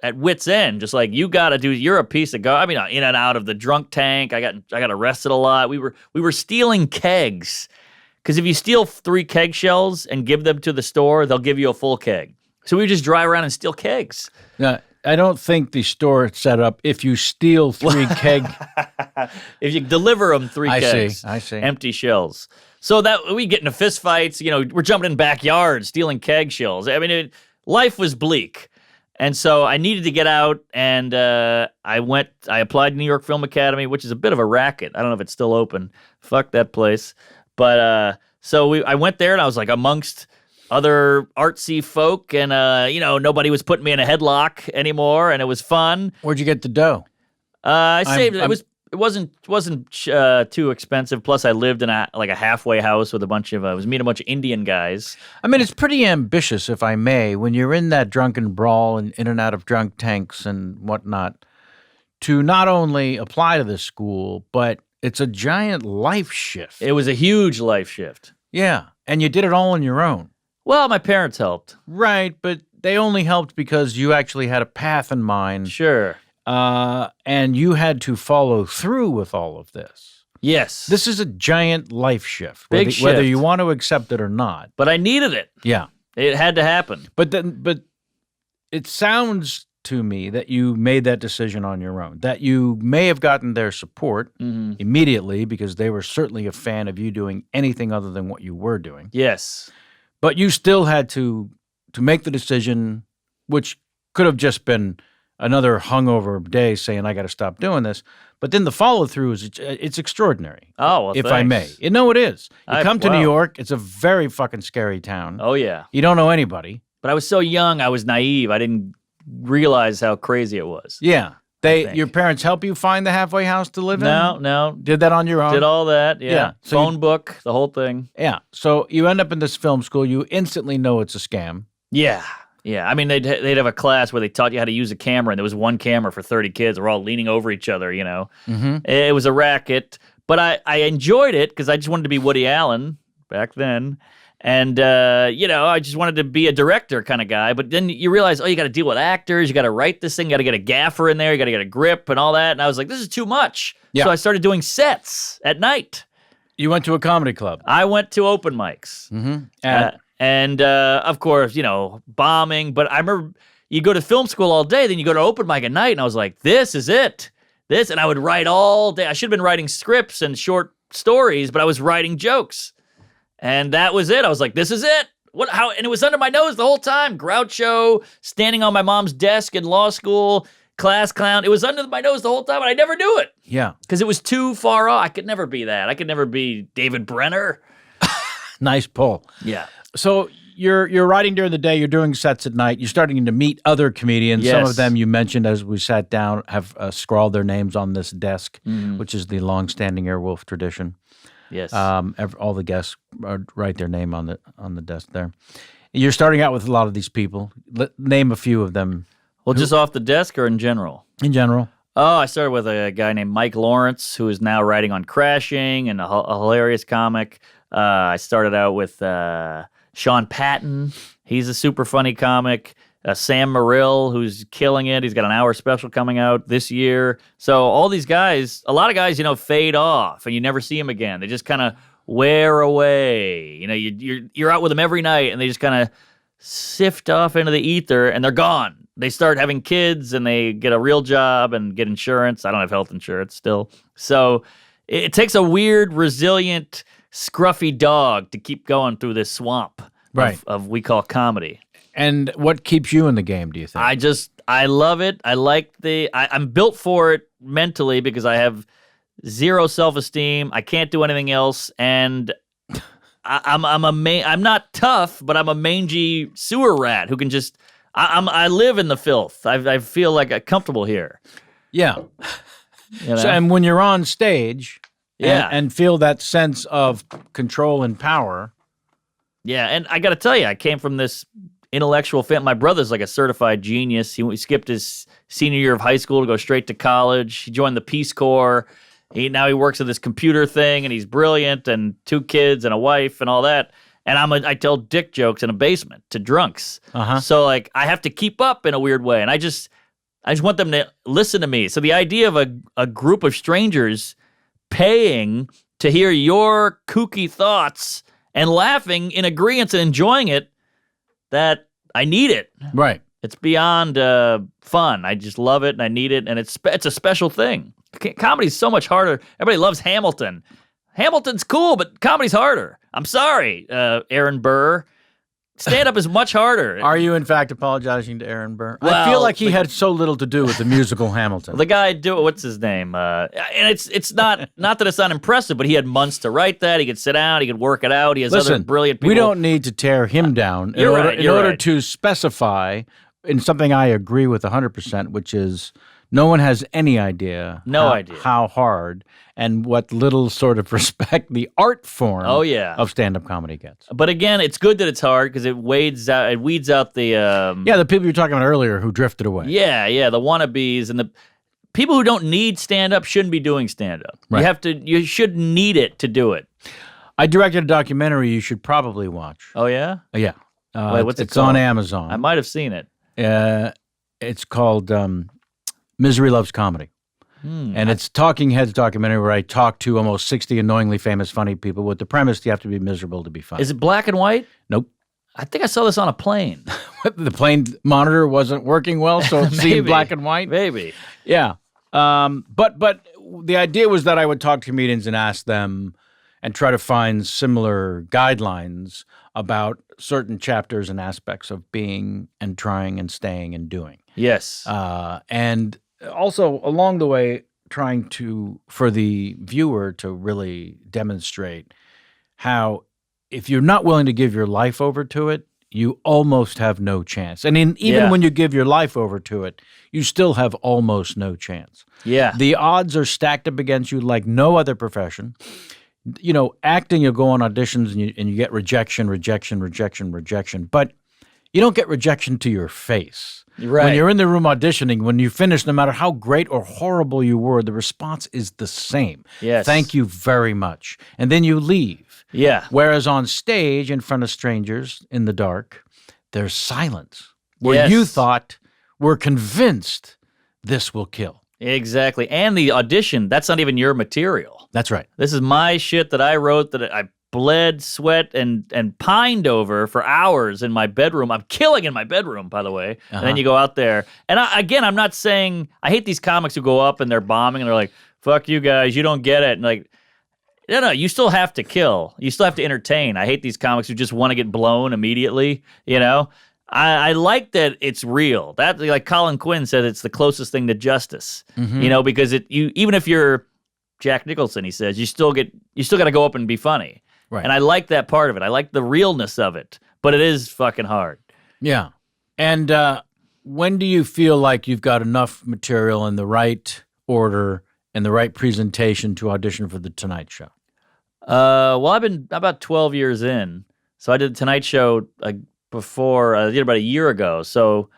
at wit's end, just like, you're a piece of garbage. I mean, in and out of the drunk tank. I got arrested a lot. We were stealing kegs, because if you steal 3 keg shells and give them to the store, they'll give you a full keg. So we would just drive around and steal kegs. Now, I don't think the store is set up if you steal 3 keg. If you deliver them 3 kegs. I see. Empty shells. So that we get into fist fights. We're jumping in backyards, stealing keg shells. I mean, life was bleak. And so I needed to get out, and I applied to New York Film Academy, which is a bit of a racket. I don't know if it's still open. Fuck that place. But I went there, and I was like amongst other artsy folk, and nobody was putting me in a headlock anymore, and it was fun. Where'd you get the dough? I saved it. It wasn't too expensive. Plus, I lived in a halfway house with I was meeting a bunch of Indian guys. I mean, it's pretty ambitious, if I may, when you're in that drunken brawl and in and out of drunk tanks and whatnot, to not only apply to this school, but it's a giant life shift. It was a huge life shift. Yeah, and you did it all on your own. Well, my parents helped. Right, but they only helped because you actually had a path in mind. Sure. And you had to follow through with all of this. Yes. This is a giant life shift. Big shift. Whether you want to accept it or not. But I needed it. Yeah. It had to happen. But it sounds to me that you made that decision on your own, that you may have gotten their support immediately because they were certainly a fan of you doing anything other than what you were doing. Yes. But you still had to make the decision, which could have just been another hungover day saying, I got to stop doing this. But then the follow through it's extraordinary. Oh, well, if thanks. I may. You know it is. You come to New York, it's a very fucking scary town. Oh, yeah. You don't know anybody. But I was so young, I was naive. I didn't realize how crazy it was. Yeah. Your parents help you find the halfway house to live in? No. Did that on your own? Did all that, yeah. So phone book, the whole thing. Yeah. So you end up in this film school. You instantly know it's a scam. Yeah. I mean, they'd have a class where they taught you how to use a camera, and there was one camera for 30 kids. We're all leaning over each other, Mm-hmm. It was a racket, but I enjoyed it because I just wanted to be Woody Allen back then. And, I just wanted to be a director kind of guy. But then you realize, you got to deal with actors. You got to write this thing. You got to get a gaffer in there. You got to get a grip and all that. And I was like, this is too much. Yeah. So I started doing sets at night. You went to a comedy club. I went to open mics. Mm-hmm. And of course, bombing. But I remember you go to film school all day, then you go to open mic at night. And I was like, this is it. And I would write all day. I should have been writing scripts and short stories, but I was writing jokes. And that was it. I was like, this is it. And it was under my nose the whole time. Groucho, standing on my mom's desk in law school, class clown. It was under my nose the whole time, and I never knew it. Yeah. Because it was too far off. I could never be that. I could never be David Brenner. Nice pull. Yeah. So you're writing during the day. You're doing sets at night. You're starting to meet other comedians. Yes. Some of them you mentioned as we sat down have scrawled their names on this desk, which is the long-standing Airwolf tradition. Yes. All the guests write their name on the desk there. You're starting out with a lot of these people. Name a few of them. Well, just off the desk or in general? In general. Oh, I started with a guy named Mike Lawrence, who is now writing on Crashing and a hilarious comic. I started out with Sean Patton. He's a super funny comic. Sam Morrill, who's killing it. He's got an hour special coming out this year. So all these guys, a lot of guys, fade off and you never see them again. They just kind of wear away. You're out with them every night and they just kind of sift off into the ether and they're gone. They start having kids and they get a real job and get insurance. I don't have health insurance still. So it takes a weird, resilient, scruffy dog to keep going through this swamp of we call comedy. And what keeps you in the game, do you think? I love it. I like I'm built for it mentally because I have zero self-esteem. I can't do anything else. And I'm not tough, but I'm a mangy sewer rat who can just, I live in the filth. I feel like I'm comfortable here. Yeah. So, and when you're on stage and feel that sense of control and power. Yeah. And I got to tell you, I came from this intellectual family. My brother's like a certified genius. He skipped his senior year of high school to go straight to college. He joined the Peace Corps. Now he works at this computer thing, and he's brilliant, and 2 kids and a wife and all that. And I tell dick jokes in a basement to drunks. Uh-huh. So like I have to keep up in a weird way, and I just want them to listen to me. So the idea of a group of strangers paying to hear your kooky thoughts and laughing in agreement and enjoying it, that I need it. Right. It's beyond fun. I just love it and I need it, and it's a special thing. Comedy's so much harder. Everybody loves Hamilton. Hamilton's cool, but comedy's harder. I'm sorry, Aaron Burr. Stand-up is much harder. Are you, in fact, apologizing to Aaron Burr? Well, I feel like he had so little to do with the musical Hamilton. The guy, what's his name? And it's not that it's not impressive, but he had months to write that. He could sit down. He could work it out. He has other brilliant people. We don't need to tear him down in order to specify in something I agree with 100%, which is no one has any idea how hard and what little sort of respect the art form of stand-up comedy gets. But again, it's good that it's hard because it weeds out the the people you were talking about earlier who drifted away. Yeah, the wannabes and the people who don't need stand-up shouldn't be doing stand-up. Right. You should need it to do it. I directed a documentary you should probably watch. Oh yeah? Yeah. Wait, what's it it's called? on Amazon. I might have seen it. It's called Misery Loves Comedy. And it's Talking Heads documentary where I talk to almost 60 annoyingly famous funny people with the premise you have to be miserable to be funny. Is it black and white? Nope. I think I saw this on a plane. The plane monitor wasn't working well, so it seemed black and white. Maybe. Yeah. But the idea was that I would talk to comedians and ask them and try to find similar guidelines about certain chapters and aspects of being and trying and staying and doing. Yes. And also along the way, trying for the viewer to really demonstrate how if you're not willing to give your life over to it, you almost have no chance. And even Yeah. when you give your life over to it, you still have almost no chance. Yeah. The odds are stacked up against you like no other profession. You know, acting, you'll go on auditions and you get rejection. But you don't get rejection to your face. Right. When you're in the room auditioning, when you finish, no matter how great or horrible you were, the response is the same. Yes. Thank you very much. And then you leave. Yeah. Whereas on stage, in front of strangers, in the dark, there's silence. Where Yes. you thought, we're convinced this will kill. Exactly. And the audition, that's not even your material. That's right. This is my shit that I wrote that I bled, sweat, and pined over for hours in my bedroom. I'm killing in my bedroom, by the way. And then you go out there. And I'm not saying, I hate these comics who go up and they're bombing and they're like, fuck you guys, you don't get it. And like, no, you still have to kill. You still have to entertain. I hate these comics who just want to get blown immediately, you know? I like that it's real. That, like Colin Quinn said, it's the closest thing to justice, you know, because even if you're Jack Nicholson, he says, you still got to go up and be funny. Right. And I like that part of it. I like the realness of it, but it is fucking hard. Yeah. And when do you feel like you've got enough material in the right order and the right presentation to audition for The Tonight Show? Well, I've been about 12 years in. So I did The Tonight Show before, I did about a year ago. So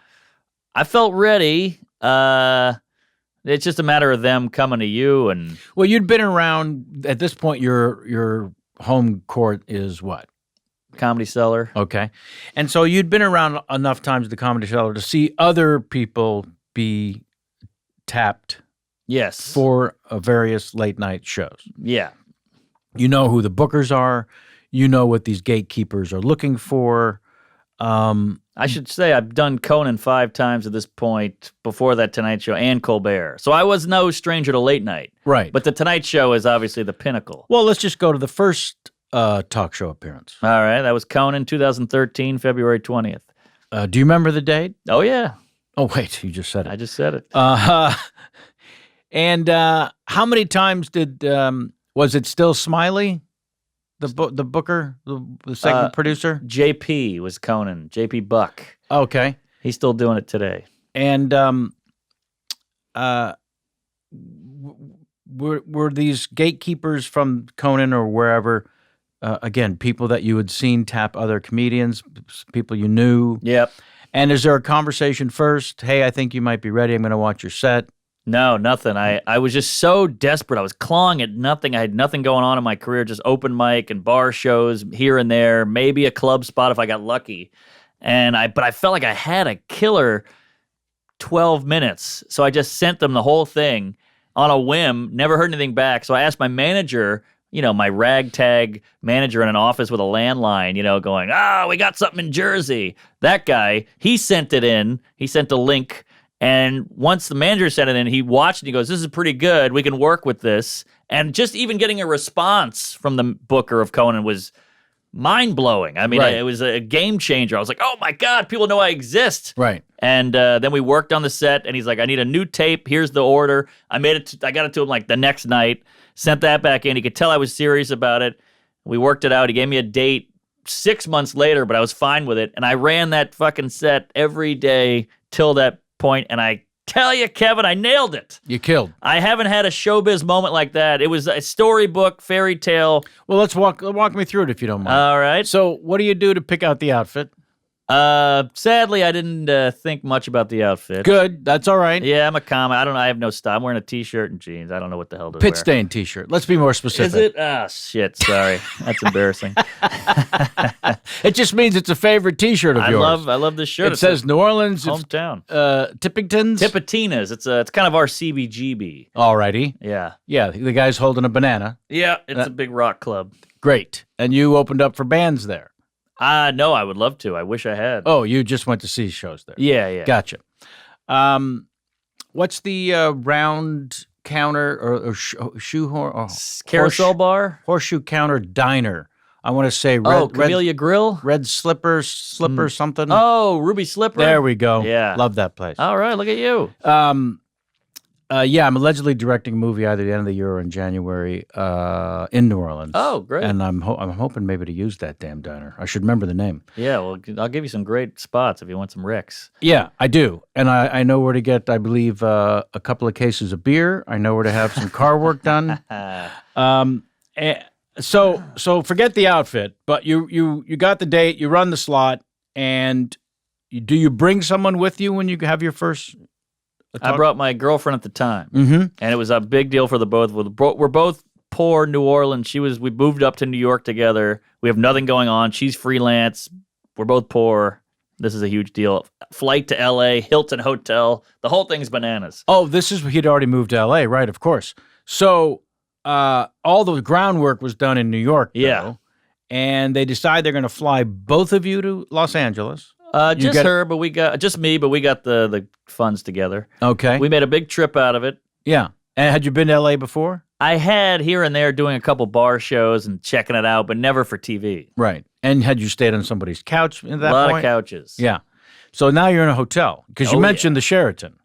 I felt ready. It's just a matter of them coming to you. And Well, you'd been around, at this point, your home court is what? Comedy Cellar. Okay. And so you'd been around enough times at the Comedy Cellar to see other people be tapped Yes. for various late night shows. Yeah. You know who the bookers are. You know what these gatekeepers are looking for. I should say I've done Conan 5 times at this point before that Tonight Show and Colbert. So I was no stranger to late night. Right. But the Tonight Show is obviously the pinnacle. Well, let's just go to the first talk show appearance. All right. That was Conan 2013, February 20th. Do you remember the date? Oh, yeah. Oh, wait, you just said I it. just said it. And how many times was it still Smiley, the booker, the second producer? JP was Conan. JP Buck. Okay. He's still doing it today. And were these gatekeepers from Conan or wherever, again, people that you had seen tap other comedians, people you knew? Yep. And is there a conversation first? Hey, I think you might be ready. I'm going to watch your set. No, nothing. I was just so desperate. I was clawing at nothing. I had nothing going on in my career, just open mic and bar shows here and there, maybe a club spot if I got lucky. But I felt like I had a killer 12 minutes. So I just sent them the whole thing on a whim, never heard anything back. So I asked my manager, you know, my ragtag manager in an office with a landline, you know, going, we got something in Jersey. That guy, he sent it in. He sent a link. And once the manager sent it in, he watched and he goes, this is pretty good. We can work with this. And just even getting a response from the booker of Conan was mind-blowing. I mean, Right. It was a game changer. I was like, oh my God, people know I exist. Right. And then we worked on the set, and he's like, I need a new tape. Here's the order. I got it to him like the next night, sent that back in. He could tell I was serious about it. We worked it out. He gave me a date 6 months later, but I was fine with it. And I ran that fucking set every day till that point, and I tell you, Kevin, I nailed it. You killed. I haven't had a showbiz moment like that. It was a storybook, fairy tale. Well, let's walk me through it if you don't mind. All right. So what do you do to pick out the outfit? Sadly, I didn't think much about the outfit. Good. That's all right. Yeah, I'm a comic. I have no style. I'm wearing a t-shirt and jeans. I don't know what the hell to Pit wear. stain T-shirt. Let's be more specific. Is it? Ah, shit. Sorry. That's embarrassing. It just means it's a favorite T-shirt of yours. I love this shirt. It says New Orleans, hometown. Tippingtons. Tipitinas. It's kind of our CBGB. All righty. Yeah. Yeah, the guy's holding a banana. Yeah, it's a big rock club. Great. And you opened up for bands there. No, I would love to. I wish I had. Oh, you just went to see shows there. Yeah. Gotcha. What's the round counter or shoehorn? Or Carousel bar? Horseshoe counter diner. I want to say Camellia Grill? Red slipper something. Oh, Ruby Slipper? There we go. Yeah. Love that place. All right, look at you. Yeah, I'm allegedly directing a movie either the end of the year or in January in New Orleans. Oh, great. And I'm hoping maybe to use that damn diner. I should remember the name. Yeah, well, I'll give you some great spots if you want some Ricks. Yeah, I do. And I know where to get, I believe, a couple of cases of beer. I know where to have some car work done. So forget the outfit, but you got the date, you run the slot, and do you bring someone with you when you have your first I brought my girlfriend at the time, Mm-hmm. and it was a big deal for the both. We're both poor New Orleans. We moved up to New York together. We have nothing going on. She's freelance. We're both poor. This is a huge deal. Flight to L.A., Hilton Hotel. The whole thing's bananas. Oh, he'd already moved to L.A., right, of course. So all the groundwork was done in New York, though, Yeah. and they decide they're going to fly both of you to Los Angeles. Just her, but we got just me, but we got the funds together. Okay. We made a big trip out of it. Yeah. And had you been to L.A. before? I had here and there doing a couple bar shows and checking it out, but never for TV. Right. And had you stayed on somebody's couch at that A lot point? of couches. Yeah. So now you're in a hotel because you mentioned the Sheraton.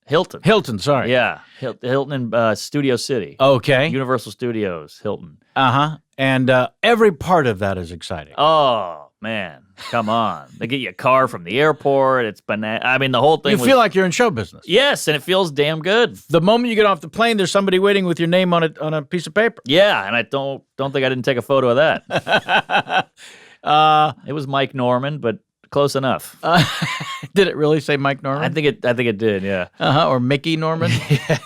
Hilton, sorry. Yeah, Hilton in Studio City. Okay. Universal Studios, Hilton. Uh-huh. And every part of that is exciting. Oh, man. Come on. They get you a car from the airport. It's banana. I mean, the whole thing You feel like you're in show business. Yes, and it feels damn good. The moment you get off the plane, there's somebody waiting with your name on a piece of paper. Yeah, and I don't think I didn't take a photo of that. It was Mike Norman, but close enough. Did it really say Mike Norman? I think it did, yeah. Or Mickey Norman?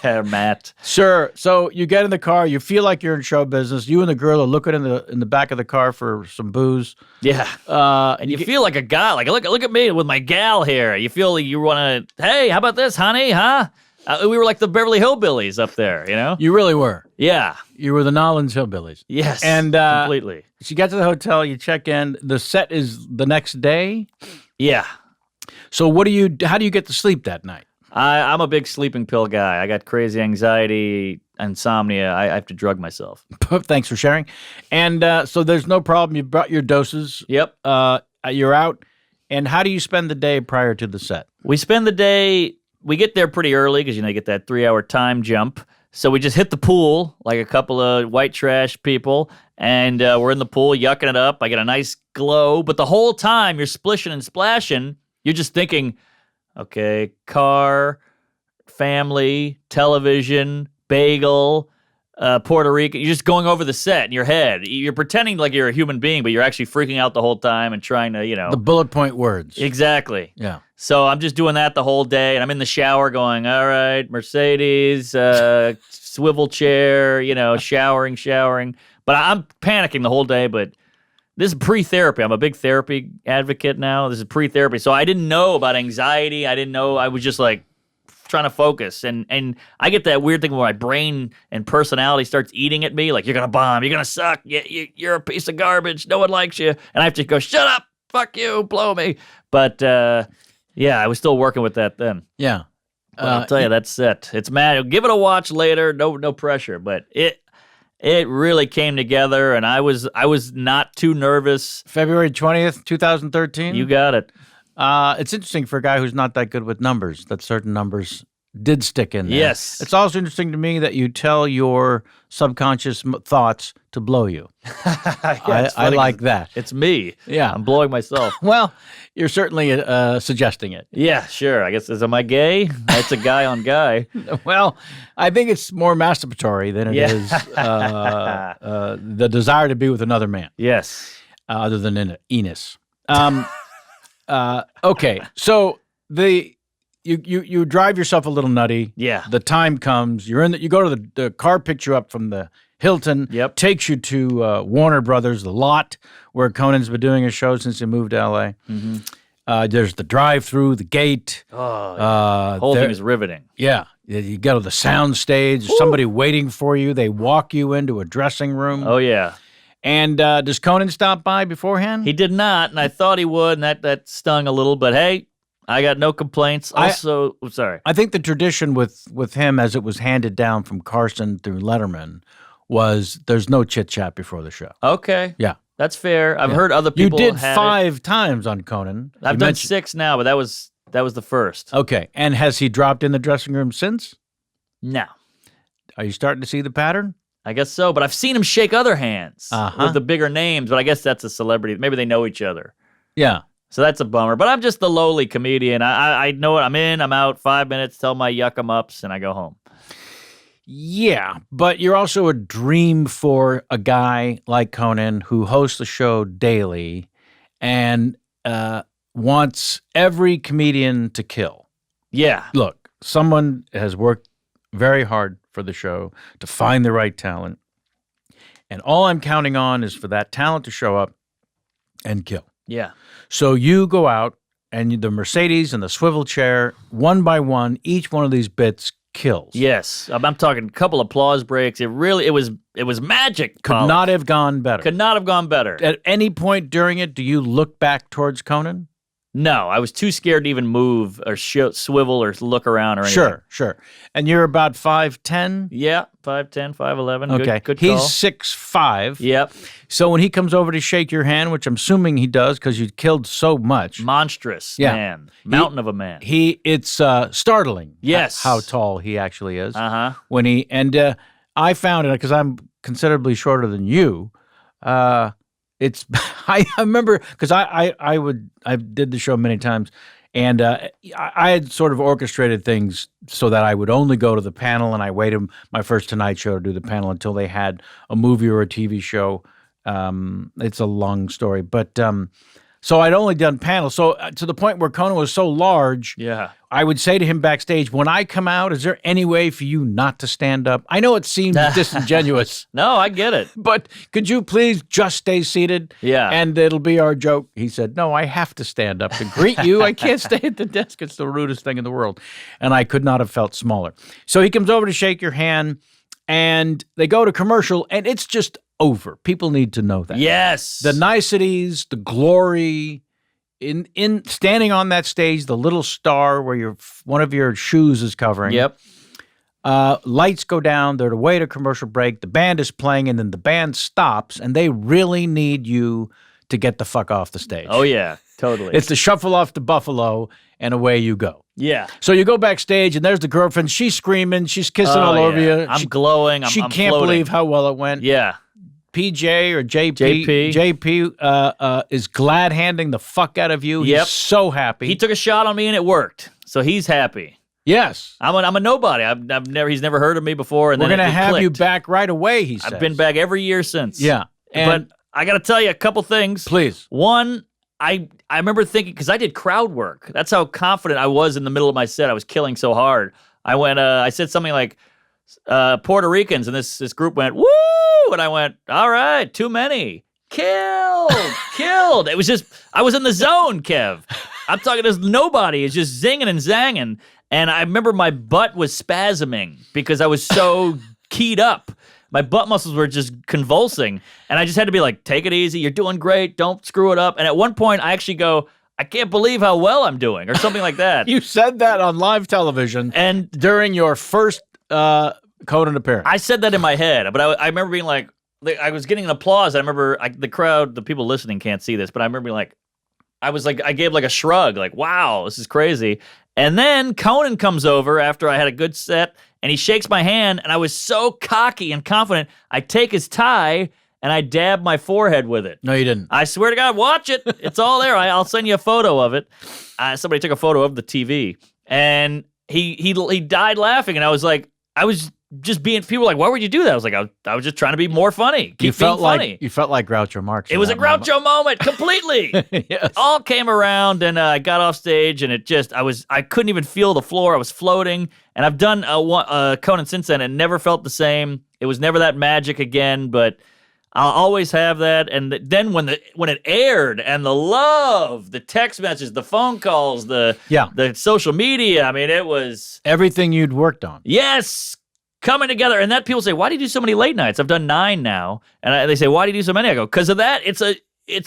Yeah, Matt. Sure. So you get in the car, you feel like you're in show business. You and the girl are looking in the back of the car for some booze. Yeah. And you feel like a guy. Like, look at me with my gal here. You feel like you want to, hey, how about this, honey, huh? We were like the Beverly Hillbillies up there, you know? You really were. Yeah. You were the Nolans Hillbillies. Yes, and completely. So you get to the hotel, you check in. The set is the next day. Yeah. So how do you get to sleep that night? I'm a big sleeping pill guy. I got crazy anxiety, insomnia. I have to drug myself. Thanks for sharing. And so there's no problem. You brought your doses. Yep. You're out. And how do you spend the day prior to the set? We spend the day, we get there pretty early because, you get that 3-hour time jump. So we just hit the pool like a couple of white trash people, and we're in the pool yucking it up. I get a nice glow, but the whole time you're splishing and splashing, you're just thinking, okay, car, family, television, bagel, Puerto Rico. You're just going over the set in your head. You're pretending like you're a human being, but you're actually freaking out the whole time and trying to, The bullet point words. Exactly. Yeah. So I'm just doing that the whole day, and I'm in the shower going, all right, Mercedes, swivel chair, showering. But I'm panicking the whole day, but this is pre-therapy. I'm a big therapy advocate now. This is pre-therapy. So I didn't know about anxiety. I didn't know. I was just like trying to focus. And I get that weird thing where my brain and personality starts eating at me. Like, you're going to bomb. You're going to suck. You're a piece of garbage. No one likes you. And I have to go, shut up. Fuck you. Blow me. But, yeah, I was still working with that then. Yeah. But I'll tell you, that's set. It's mad. Give it a watch later. No pressure. But it really came together, and I was not too nervous. February 20th, 2013? You got it. It's interesting for a guy who's not that good with numbers, that certain numbers did stick in there. Yes. It's also interesting to me that you tell your subconscious thoughts to blow you. Yeah, I like that. It's me. Yeah. I'm blowing myself. Well, you're certainly suggesting it. Yeah, sure. I guess, am I gay? It's a guy on guy. Well, I think it's more masturbatory than it is the desire to be with another man. Yes. Other than Enos. Okay, so you drive yourself a little nutty. Yeah. The time comes. You go to the car, picks you up from the Hilton. Yep. Takes you to Warner Brothers, the lot where Conan's been doing his show since he moved to L.A. Mm-hmm. There's the drive-through, the gate. Oh, the whole thing is riveting. Yeah. You go to the sound stage. There's somebody waiting for you. They walk you into a dressing room. Oh, yeah. And does Conan stop by beforehand? He did not, and I thought he would, and that stung a little, but hey, I got no complaints. Also, sorry. I think the tradition with him, as it was handed down from Carson through Letterman, was there's no chit-chat before the show. Okay. Yeah. That's fair. I've heard other people You did had 5 times on Conan. I've done 6 now, but that was the first. Okay. And has he dropped in the dressing room since? No. Are you starting to see the pattern? I guess so, but I've seen him shake other hands with the bigger names, but I guess that's a celebrity. Maybe they know each other. Yeah. So that's a bummer, but I'm just the lowly comedian. I know what I'm in, I'm out, 5 minutes, tell my yuck-em-ups, and I go home. Yeah, but you're also a dream for a guy like Conan who hosts the show daily and wants every comedian to kill. Yeah. Look, someone has worked very hard for the show to find the right talent, and all I'm counting on is for that talent to show up and kill. Yeah. So you go out, and the Mercedes and the swivel chair, one by one, each one of these bits kills. Yes. I'm talking a couple applause breaks. It was magic. Could not have gone better. Could not have gone better. At any point during it, do you look back towards Conan? No, I was too scared to even move or swivel or look around or anything. Sure. And you're about 5'10"? Yeah, 5'10", 5'11". Okay. Good He's call. 6'5". Yep. So when he comes over to shake your hand, which I'm assuming he does because you killed so much. Monstrous man. Mountain of a man. It's startling. Yes. How tall he actually is. Uh-huh. I found it because I'm considerably shorter than you. It's I remember because I did the show many times, and I had sort of orchestrated things so that I would only go to the panel, and I waited my first Tonight Show to do the panel until they had a movie or a TV show. It's a long story, but so I'd only done panels. So to the point where Conan was so large, Yeah. I would say to him backstage, when I come out, is there any way for you not to stand up? I know it seems disingenuous. No, I get it. But could you please just stay seated? Yeah. And it'll be our joke. He said, no, I have to stand up to greet you. I can't stay at the desk. It's the rudest thing in the world. And I could not have felt smaller. So he comes over to shake your hand, and they go to commercial, and it's just over. People need to know that. Yes. The niceties, the glory, in standing on that stage, the little star where one of your shoes is covering. Yep. Lights go down. They're away to commercial break. The band is playing, and then the band stops, and they really need you to get the fuck off the stage. Oh, yeah. Totally. It's the shuffle off to Buffalo, and away you go. Yeah. So you go backstage, and there's the girlfriend. She's screaming. She's kissing all over you. I'm glowing. She I'm can't floating. believe how well it went. Yeah. PJ or JP is glad handing the fuck out of you. Yep. He's so happy. He took a shot on me and it worked. So he's happy. Yes. I'm a nobody. He's never heard of me before. And we're then gonna have clicked. you back right away. He says. I've been back every year since. Yeah. But I got to tell you a couple things. Please. One, I remember thinking, because I did crowd work. That's how confident I was in the middle of my set. I was killing so hard. I said something like, Puerto Ricans, and this group went, woo! And I went, all right, too many. Killed. It was just, I was in the zone, Kev. I'm talking to nobody. It's just zinging and zanging. And I remember my butt was spasming because I was so keyed up. My butt muscles were just convulsing. And I just had to be like, take it easy. You're doing great. Don't screw it up. And at one point, I actually go, I can't believe how well I'm doing, or something like that. You said that on live television and during your first Conan appearance. I said that in my head, but I remember being like, I was getting an applause. I remember the crowd, the people listening can't see this, but I remember being like, I gave like a shrug, like, wow, this is crazy. And then Conan comes over after I had a good set, and he shakes my hand, and I was so cocky and confident. I take his tie, and I dab my forehead with it. No, you didn't. I swear to God, watch it. It's all there. I'll send you a photo of it. Somebody took a photo of the TV, and he died laughing, and I was like, I was just being. People were like, why would you do that? I was like, I was just trying to be more funny. You felt like Groucho Marx. It was a Groucho moment completely. Yes. All came around, and I got off stage, and I couldn't even feel the floor. I was floating, and I've done Conan since then, and never felt the same. It was never that magic again, but I'll always have that. And then when it aired, and the love, the text messages, the phone calls, the social media, I mean, it was everything you'd worked on. Yes. Coming together. And that people say, why do you do so many late nights? I've done 9 now. And they say, why do you do so many? I go, because of that. It's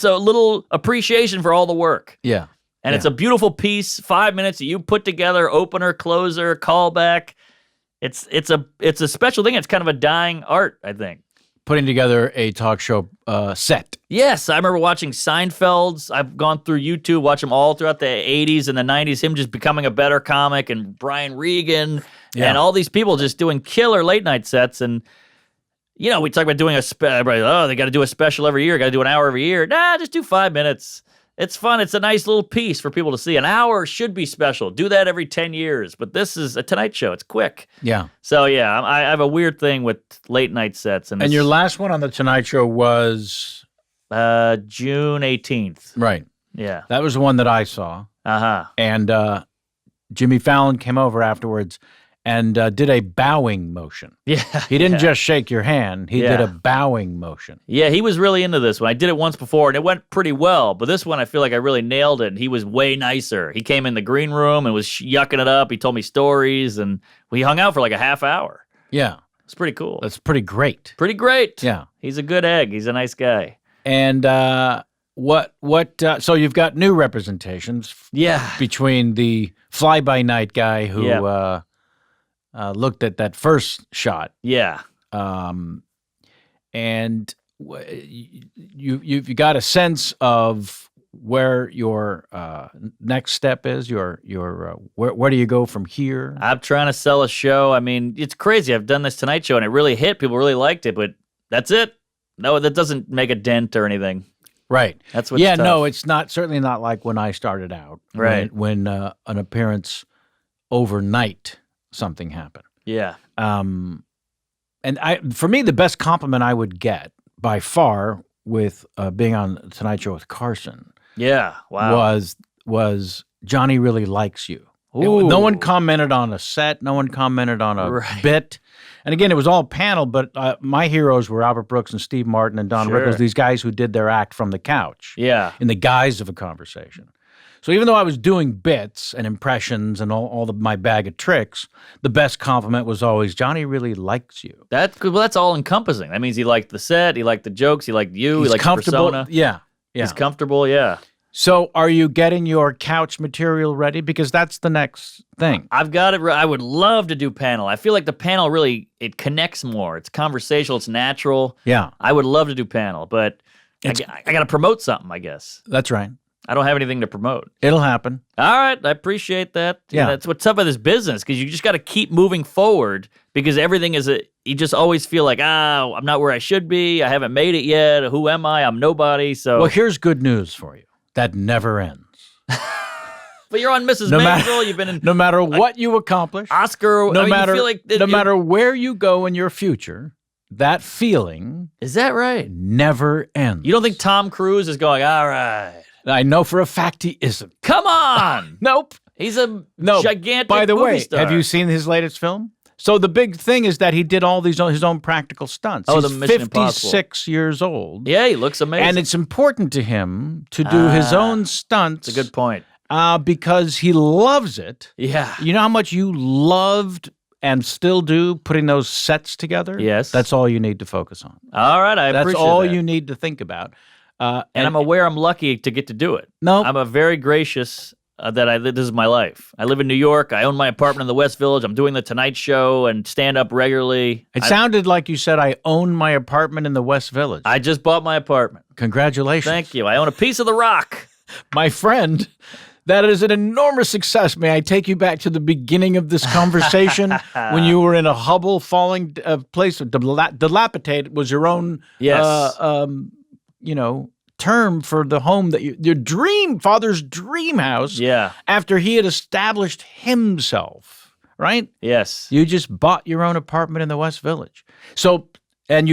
a little appreciation for all the work. Yeah. And it's a beautiful piece, 5 minutes that you put together, opener, closer, callback. It's a special thing. It's kind of a dying art, I think. putting together a talk show set. Yes, I remember watching Seinfeld's. I've gone through YouTube, watch them all throughout the 80s and the 90s, him just becoming a better comic, and Brian Regan, and all these people just doing killer late night sets. And, you know, we talk about doing they got to do a special every year, got to do an hour every year. Nah, just do 5 minutes. It's fun. It's a nice little piece for people to see. An hour should be special. Do that every 10 years. But this is a Tonight Show. It's quick. Yeah. So, yeah, I have a weird thing with late night sets. And your last one on the Tonight Show was? June 18th. Right. Yeah. That was the one that I saw. Uh-huh. And Jimmy Fallon came over afterwards and did a bowing motion. Yeah. He didn't just shake your hand. He did a bowing motion. Yeah, he was really into this one. I did it once before, and it went pretty well. But this one, I feel like I really nailed it. And he was way nicer. He came in the green room and was yucking it up. He told me stories, and we hung out for like a half hour. Yeah. It's pretty cool. That's pretty great. Pretty great. Yeah. He's a good egg. He's a nice guy. And so you've got new representations between the fly-by-night guy who looked at that first shot. Yeah. And you've got a sense of where your next step is, where do you go from here? I'm trying to sell a show. I mean, it's crazy. I've done this Tonight Show, and it really hit. People really liked it, but that's it. No, that doesn't make a dent or anything. Right. That's what's tough. No, it's certainly not like when I started out. Right. When an appearance overnight, something happened. Yeah. And for me, the best compliment I would get by far with being on Tonight Show with Carson. Yeah. Wow. Was Johnny really likes you. No one commented on a set. No one commented on a bit. And again, it was all panel, but my heroes were Albert Brooks and Steve Martin and Don Rickles, these guys who did their act from the couch. Yeah. In the guise of a conversation. So even though I was doing bits and impressions and all my bag of tricks, the best compliment was always, Johnny really likes you. That's all encompassing. That means he liked the set, he liked the jokes, he liked you, he liked the persona. Yeah. He's comfortable, yeah. So are you getting your couch material ready? Because that's the next thing. I've got it. I would love to do panel. I feel like the panel really, it connects more. It's conversational. It's natural. Yeah. I would love to do panel, but I got to promote something, I guess. That's right. I don't have anything to promote. It'll happen. All right. I appreciate that. Yeah. That's what's up with this business, because you just got to keep moving forward, because everything you just always feel like, I'm not where I should be. I haven't made it yet. Who am I? I'm nobody. So. Well, here's good news for you. That never ends. But you're on Mrs. Maisel. You've been in no matter what you accomplish, Oscar. No matter no matter where you go in your future, that feeling is that right? Never ends. You don't think Tom Cruise is going, all right? I know for a fact he isn't. Come on. Nope. He's a gigantic By the movie way, star. have you seen his latest film? So the big thing is that he did all his own practical stunts. Oh, He's the Mission 56 years old. Yeah, he looks amazing. And it's important to him to do his own stunts. That's a good point. Because he loves it. Yeah. You know how much you loved and still do putting those sets together? Yes. That's all you need to focus on. All right, I appreciate That's all that. you need to think about. And I'm aware I'm lucky to get to do it. No. I'm a very gracious this is my life. I live in New York. I own my apartment in the West Village. I'm doing the Tonight Show and stand up regularly. It sounded like you said, I own my apartment in the West Village. I just bought my apartment. Congratulations. Thank you. I own a piece of the rock. My friend, that is an enormous success. May I take you back to the beginning of this conversation when you were in a Hubble falling place, dilapidated was your own, term for the home that your father's dream house. Yeah. After he had established himself, right? Yes. You just bought your own apartment in the West Village. So, and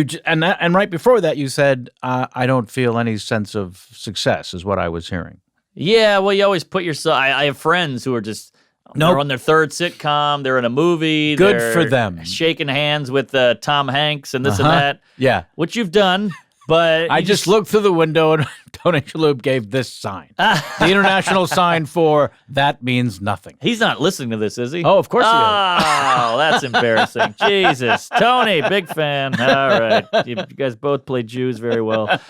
right before that, you said, I don't feel any sense of success, is what I was hearing. Yeah. Well, you always put yourself. I have friends who are just. They're on their third sitcom. They're in a movie. Good for them. Shaking hands with Tom Hanks and this and that. Yeah. Which you've done. But I just looked through the window and Tony Shalhoub gave this sign. The international sign for that means nothing. He's not listening to this, is he? Oh, of course he is. Oh, that's embarrassing. Jesus. Tony, big fan. All right. You guys both play Jews very well.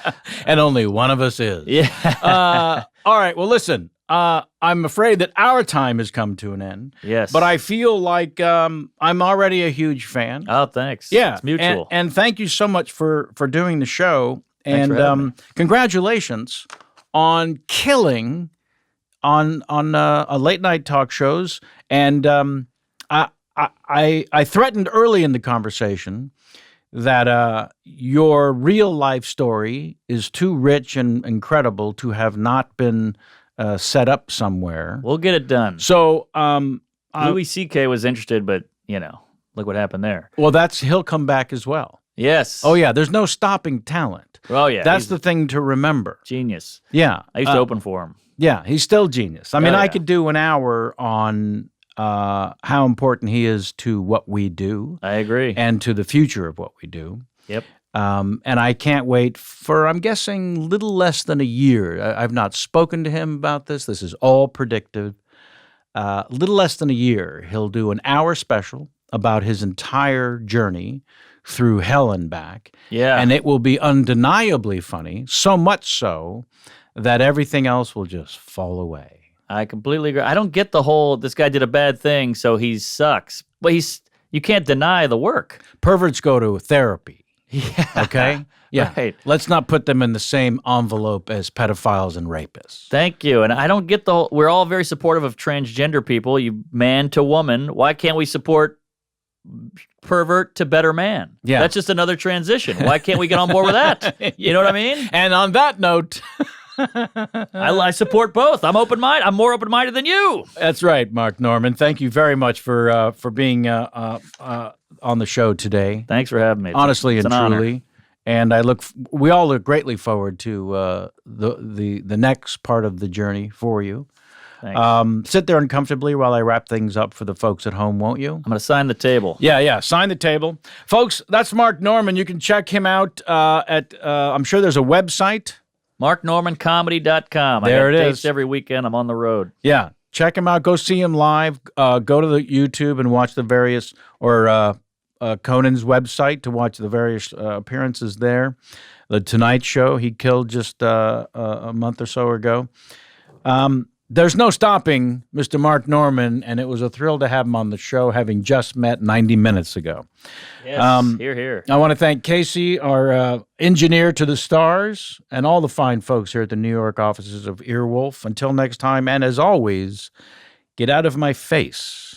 And only one of us is. Yeah. All right. Well, listen, I'm afraid that our time has come to an end. Yes. But I feel like I'm already a huge fan. Oh, thanks. Yeah. It's mutual. And thank you so much for doing the show. Thanks for having me. Congratulations on killing on late night talk shows. And I threatened early in the conversation that your real life story is too rich and incredible to have not been set up somewhere. We'll get it done. So Louis C.K. was interested, but, look what happened there. well, he'll come back as well. Yes. Oh yeah, there's no stopping talent. Oh, yeah. That's he's the thing to remember. genius. Yeah, I used to open for him. yeah, he's still genius. I mean, Oh, I yeah. could do an hour on how important he is to what we do I agree. and to the future of what we do. Yep. And I can't wait for, I'm guessing, little less than a year. I've not spoken to him about this. This is all predictive. Little less than a year, he'll do an hour special about his entire journey through hell and back. Yeah. And it will be undeniably funny, so much so that everything else will just fall away. I completely agree. I don't get the whole, this guy did a bad thing, so he sucks. But you can't deny the work. Perverts go to therapy, Yeah. okay? Yeah. Right. Let's not put them in the same envelope as pedophiles and rapists. Thank you. And I don't get the whole, we're all very supportive of transgender people, you man to woman. Why can't we support pervert to better man? Yeah. That's just another transition. Why can't we get on board with that? You know what I mean? And on that note, I support both. I'm open-minded. I'm more open-minded than you. that's right, Mark Norman. Thank you very much for being on the show today. Thanks for having me. Honestly it's and an honor. truly. And we all look greatly forward to the next part of the journey for you. Thanks. Sit there uncomfortably while I wrap things up for the folks at home, won't you? I'm going to sign the table. Yeah. Sign the table. Folks, that's Mark Norman. You can check him out at, I'm sure there's a website. MarkNormanComedy.com. There I it got is. dates every weekend. I'm on the road. Yeah. Check him out. Go see him live. Go to the YouTube and watch the various, or Conan's website to watch the various appearances there. The Tonight Show he killed just a month or so ago. There's no stopping Mr. Mark Norman, and it was a thrill to have him on the show, having just met 90 minutes ago. Yes, here. I want to thank Casey, our engineer to the stars, and all the fine folks here at the New York offices of Earwolf. Until next time, and as always, get out of my face.